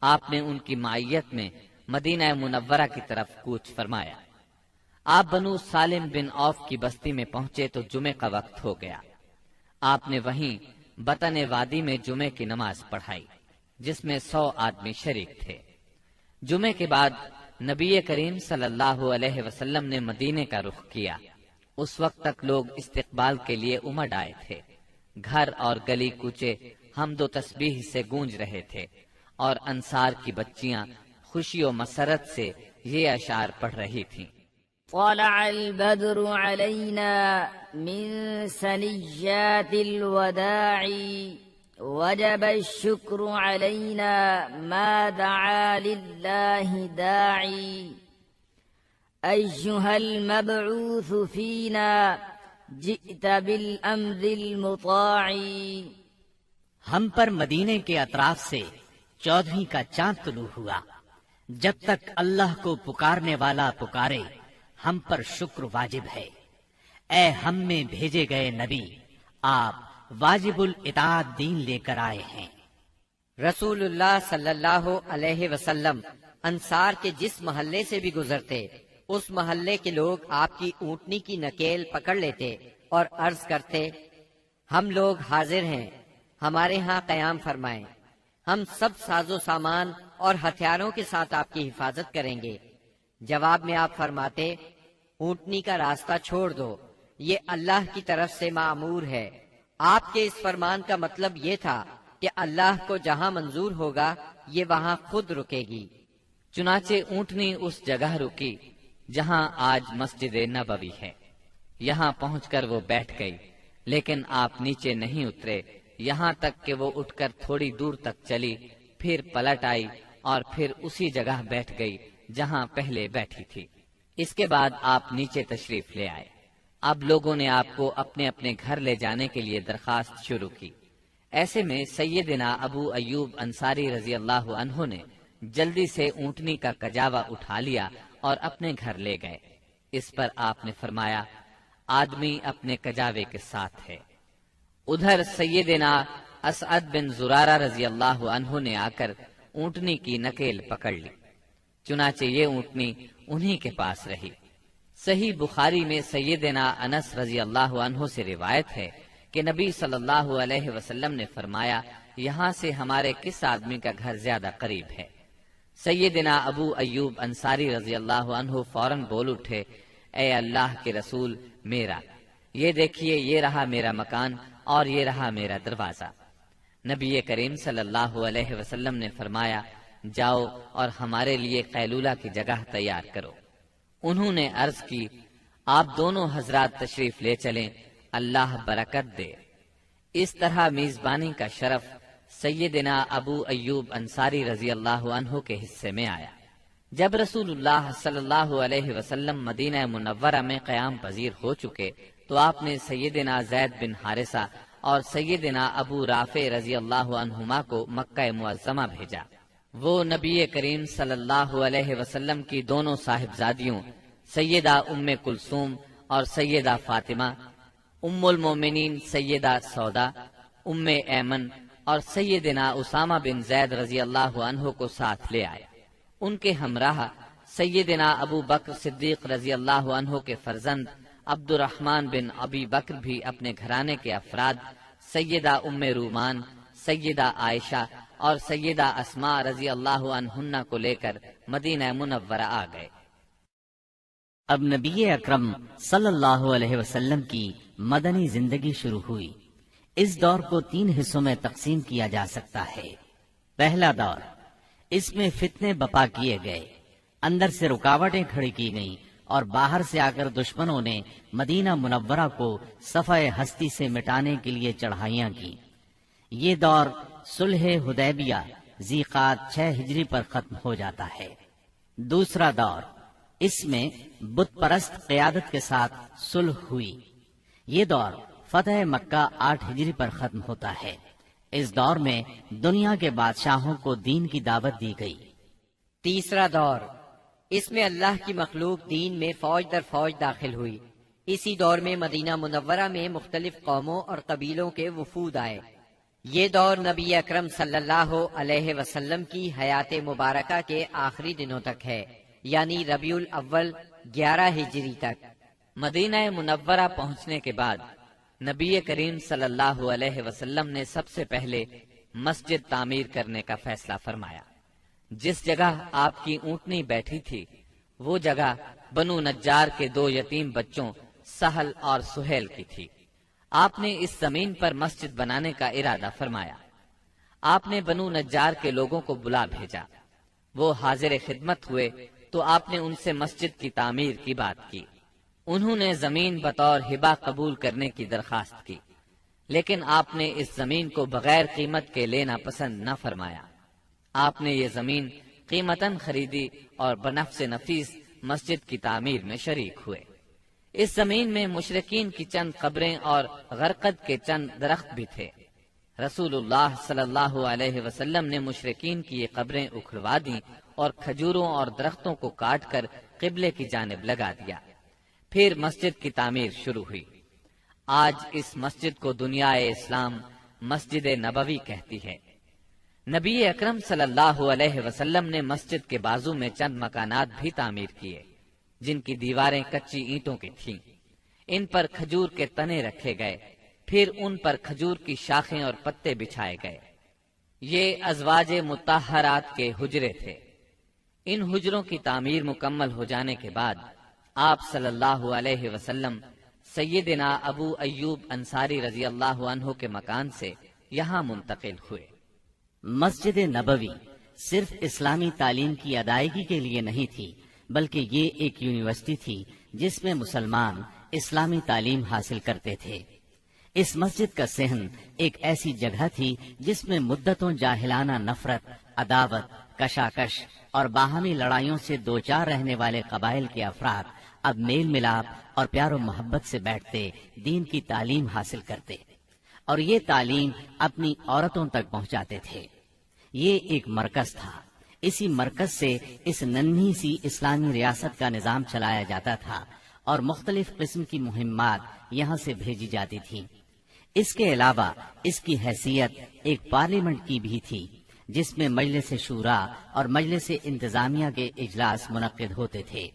آپ نے ان کی معیت میں مدینہ منورہ کی طرف کوچ فرمایا۔ آپ بنو سالم بن عوف کی بستی میں پہنچے تو جمعے کا وقت ہو گیا۔ آپ نے وہیں بطن وادی میں جمعے کی نماز پڑھائی جس میں 100 آدمی شریک تھے۔ جمعے کے بعد نبی کریم صلی اللہ علیہ وسلم نے مدینے کا رخ کیا۔ اس وقت تک لوگ استقبال کے لیے امڈ آئے تھے۔ گھر اور گلی کوچے حمد و تسبیح سے گونج رہے تھے اور انصار کی بچیاں خوشی و مسرت سے یہ اشعار پڑھ رہی تھیں۔ طلع البدر علينا من ثنيات الوداع وجب الشكر علينا ما دعا لله داعي أيها المبعوث فينا جئت بالأمر المطاع۔ ہم پر مدینے کے اطراف سے 14ویں کا چاند طلوع ہوا۔ جب تک اللہ کو پکارنے والا پکارے ہم پر شکر واجب ہے۔ اے ہم میں بھیجے گئے نبی، آپ واجب الاطاعت دین لے کر آئے ہیں۔ رسول اللہ صلی اللہ علیہ وسلم انصار کے جس محلے سے بھی گزرتے اس محلے کے لوگ آپ کی اونٹنی کی نکیل پکڑ لیتے اور عرض کرتے، ہم لوگ حاضر ہیں، ہمارے ہاں قیام فرمائیں، ہم سب ساز و سامان اور ہتھیاروں کے ساتھ آپ کی حفاظت کریں گے۔ جواب میں آپ فرماتے، اونٹنی کا راستہ چھوڑ دو، یہ اللہ کی طرف سے معمور ہے۔ آپ کے اس فرمان کا مطلب یہ تھا کہ اللہ کو جہاں منظور ہوگا یہ وہاں خود رکے گی۔ چنانچہ اونٹنی اس جگہ رکی جہاں آج مسجد نبوی ہے۔ یہاں پہنچ کر وہ بیٹھ گئی، لیکن آپ نیچے نہیں اترے یہاں تک کہ وہ اٹھ کر تھوڑی دور تک چلی، پھر پلٹ آئی اور پھر اسی جگہ بیٹھ گئی جہاں پہلے بیٹھی تھی۔ اس کے بعد آپ نیچے تشریف لے آئے۔ اب لوگوں نے آپ کو اپنے اپنے گھر لے جانے کے لیے درخواست شروع کی۔ ایسے میں سیدنا ابو ایوب انصاری رضی اللہ عنہ نے جلدی سے اونٹنی کا کجاوا اٹھا لیا اور اپنے گھر لے گئے۔ اس پر آپ نے فرمایا، آدمی اپنے کجاوے کے ساتھ ہے۔ ادھر سیدنا اسعد بن زرارہ رضی اللہ عنہ نے آ کر اونٹنی کی نکیل پکڑ لی، چنانچہ یہ اونٹنی انہی کے پاس رہی۔ صحیح بخاری میں سیدنا انس رضی اللہ عنہ سے روایت ہے کہ نبی صلی اللہ علیہ وسلم نے فرمایا، یہاں سے ہمارے کس آدمی کا گھر زیادہ قریب ہے؟ سیدنا ابو ایوب انصاری رضی اللہ عنہ فوراً بول اٹھے، اے اللہ کے رسول، میرا یہ دیکھیے، یہ رہا میرا مکان اور یہ رہا میرا دروازہ۔ نبی کریم صلی اللہ علیہ وسلم نے فرمایا، جاؤ اور ہمارے لیے قیلولہ کی جگہ تیار کرو۔ انہوں نے عرض کی، آپ دونوں حضرات تشریف لے چلیں، اللہ برکت دے۔ اس طرح میزبانی کا شرف سیدنا ابو ایوب انصاری رضی اللہ عنہ کے حصے میں آیا۔ جب رسول اللہ صلی اللہ علیہ وسلم مدینہ منورہ میں قیام پذیر ہو چکے تو آپ نے سیدنا زید بن حارثہ اور سیدنا ابو رافع رضی اللہ عنہما کو مکہ معظمہ بھیجا۔ وہ نبی کریم صلی اللہ علیہ وسلم کی دونوں صاحبزادیوں سیدہ ام کلثوم اور سیدہ فاطمہ، ام المومنین سیدہ سودا، ام ایمن اور سیدنا اسامہ بن زید رضی اللہ عنہ کو ساتھ لے آئے۔ ان کے ہمراہ سیدنا ابو بکر صدیق رضی اللہ عنہ کے فرزند عبد الرحمن بن ابی بکر بھی اپنے گھرانے کے افراد سیدہ ام رومان، سیدہ عائشہ اور سیدہ اسماء رضی اللہ عنہن کو لے کر مدینہ منورہ آ گئے۔ اب نبی اکرم صلی اللہ علیہ وسلم کی مدنی زندگی شروع ہوئی۔ اس دور کو 3 حصوں میں تقسیم کیا جا سکتا ہے۔ پہلا دور، اس میں فتنے بپا کیے گئے، اندر سے رکاوٹیں کھڑی کی گئیں اور باہر سے آ کر دشمنوں نے مدینہ منورہ کو صفحہ ہستی سے مٹانے کے لیے چڑھائیاں کی۔ یہ دور صلح حدیبیہ ذیقعد 6 ہجری پر ختم ہو جاتا ہے۔ دوسرا دور، اس میں بت پرست قیادت کے ساتھ صلح ہوئی۔ یہ دور فتح مکہ 8 ہجری پر ختم ہوتا ہے۔ اس دور میں دنیا کے بادشاہوں کو دین کی دعوت دی گئی۔ تیسرا دور، اس میں اللہ کی مخلوق دین میں فوج در فوج داخل ہوئی۔ اسی دور میں مدینہ منورہ میں مختلف قوموں اور قبیلوں کے وفود آئے۔ یہ دور نبی اکرم صلی اللہ علیہ وسلم کی حیات مبارکہ کے آخری دنوں تک ہے، یعنی ربیع الاول 11 ہجری تک۔ مدینہ منورہ پہنچنے کے بعد نبی کریم صلی اللہ علیہ وسلم نے سب سے پہلے مسجد تعمیر کرنے کا فیصلہ فرمایا۔ جس جگہ آپ کی اونٹنی بیٹھی تھی وہ جگہ بنو نجار کے 2 یتیم بچوں سہل اور سہیل کی تھی۔ آپ نے اس زمین پر مسجد بنانے کا ارادہ فرمایا۔ آپ نے بنو نجار کے لوگوں کو بلا بھیجا۔ وہ حاضر خدمت ہوئے تو آپ نے ان سے مسجد کی تعمیر کی بات کی۔ انہوں نے زمین بطور ہبہ قبول کرنے کی درخواست کی، لیکن آپ نے اس زمین کو بغیر قیمت کے لینا پسند نہ فرمایا۔ آپ نے یہ زمین قیمتاً خریدی اور بنفس نفیس مسجد کی تعمیر میں شریک ہوئے۔ اس زمین میں مشرکین کی چند قبریں اور غرقد کے چند درخت بھی تھے۔ رسول اللہ صلی اللہ علیہ وسلم نے مشرکین کی یہ قبریں اکھڑوا دیں اور کھجوروں اور درختوں کو کاٹ کر قبلے کی جانب لگا دیا۔ پھر مسجد کی تعمیر شروع ہوئی۔ آج اس مسجد کو دنیا اسلام مسجد نبوی کہتی ہے۔ نبی اکرم صلی اللہ علیہ وسلم نے مسجد کے بازو میں چند مکانات بھی تعمیر کیے جن کی دیواریں کچی اینٹوں کی تھیں۔ ان پر کھجور کے تنے رکھے گئے، پھر ان پر کھجور کی شاخیں اور پتے بچھائے گئے۔ یہ ازواج مطہرات کے حجرے تھے۔ ان حجروں کی تعمیر مکمل ہو جانے کے بعد آپ صلی اللہ علیہ وسلم سیدنا ابو ایوب انصاری رضی اللہ عنہ کے مکان سے یہاں منتقل ہوئے۔ مسجد نبوی صرف اسلامی تعلیم کی ادائیگی کے لیے نہیں تھی، بلکہ یہ ایک یونیورسٹی تھی جس میں مسلمان اسلامی تعلیم حاصل کرتے تھے۔ اس مسجد کا صحن ایک ایسی جگہ تھی جس میں مدتوں جاہلانہ نفرت، عداوت، کشاکش اور باہمی لڑائیوں سے دوچار رہنے والے قبائل کے افراد اب میل ملاپ اور پیار و محبت سے بیٹھتے، دین کی تعلیم حاصل کرتے اور یہ تعلیم اپنی عورتوں تک پہنچاتے تھے۔ یہ ایک مرکز تھا۔ اسی مرکز سے اس ننھی سی اسلامی ریاست کا نظام چلایا جاتا تھا اور مختلف قسم کی مہمات یہاں سے بھیجی جاتی تھیں۔ اس کے علاوہ اس کی حیثیت ایک پارلیمنٹ کی بھی تھی، جس میں مجلس شورا اور مجلس انتظامیہ کے اجلاس منعقد ہوتے تھے۔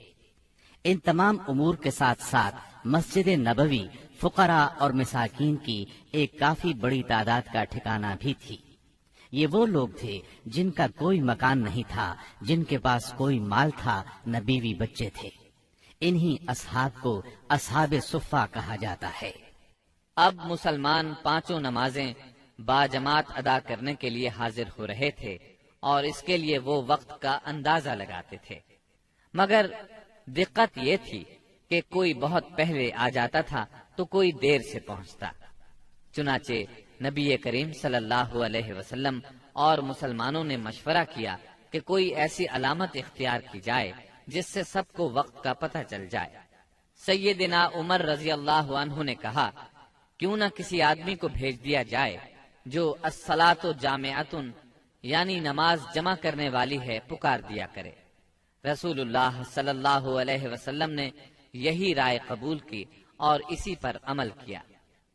ان تمام امور کے ساتھ ساتھ مسجد نبوی فقراء اور مساکین کی ایک کافی بڑی تعداد کا ٹھکانہ بھی تھی۔ یہ وہ لوگ تھے جن کا کوئی مکان نہیں تھا، جن کے پاس کوئی مال تھا، نہ بیوی بچے تھے۔ انہی اصحاب کو اصحاب صفہ کہا جاتا ہے۔ اب مسلمان پانچوں نمازیں باجماعت ادا کرنے کے لیے حاضر ہو رہے تھے اور اس کے لیے وہ وقت کا اندازہ لگاتے تھے، مگر دقت یہ تھی کہ کوئی بہت پہلے آ جاتا تھا تو کوئی دیر سے پہنچتا۔ چنانچہ نبی کریم صلی اللہ علیہ وسلم اور مسلمانوں نے مشورہ کیا کہ کوئی ایسی علامت اختیار کی جائے جس سے سب کو وقت کا پتہ چل جائے۔ سیدنا عمر رضی اللہ عنہ نے کہا، کیوں نہ کسی آدمی کو بھیج دیا جائے جو الصلاۃ جامعۃ یعنی نماز جمع کرنے والی ہے پکار دیا کرے۔ رسول اللہ صلی اللہ علیہ وسلم نے یہی رائے قبول کی اور اسی پر عمل کیا۔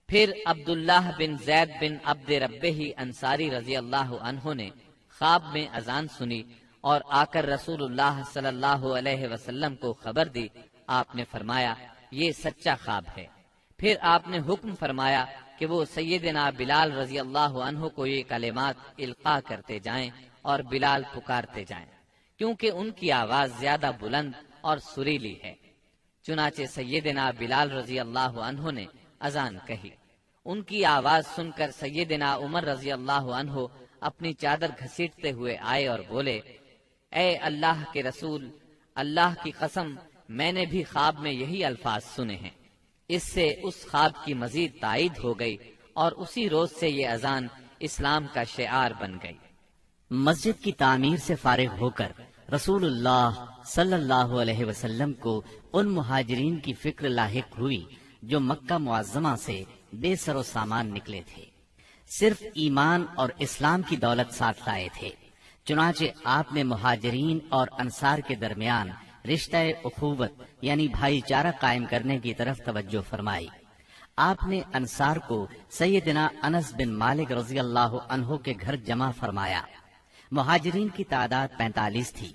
پھر عبداللہ بن زید بن عبد ربہ انصاری رضی اللہ عنہ نے خواب میں اذان سنی اور آ کر رسول اللہ صلی اللہ علیہ وسلم کو خبر دی۔ آپ نے فرمایا، یہ سچا خواب ہے۔ پھر آپ نے حکم فرمایا کہ وہ سیدنا بلال رضی اللہ عنہ کو یہ کلمات القاء کرتے جائیں اور بلال پکارتے جائیں، کیونکہ ان کی آواز زیادہ بلند اور سریلی ہے۔ چنانچہ سیدنا بلال رضی اللہ عنہ نے اذان کہی۔ ان کی آواز سن کر سیدنا عمر رضی اللہ عنہ اپنی چادر گھسیٹتے ہوئے آئے اور بولے، اے اللہ کے رسول، اللہ کی قسم میں نے بھی خواب میں یہی الفاظ سنے ہیں۔ اس سے اس خواب کی مزید تائید ہو گئی اور اسی روز سے یہ اذان اسلام کا شعار بن گئی۔ مسجد کی تعمیر سے فارغ ہو کر رسول اللہ صلی اللہ علیہ وسلم کو ان مہاجرین کی فکر لاحق ہوئی جو مکہ معظمہ سے بے سر و سامان نکلے تھے، صرف ایمان اور اسلام کی دولت ساتھ لائے تھے۔ چنانچہ آپ نے مہاجرین اور انصار کے درمیان رشتہ اخوت یعنی بھائی چارہ قائم کرنے کی طرف توجہ فرمائی۔ آپ نے انصار کو سیدنا انس بن مالک رضی اللہ عنہ کے گھر جمع فرمایا۔ مہاجرین کی تعداد 45 تھی۔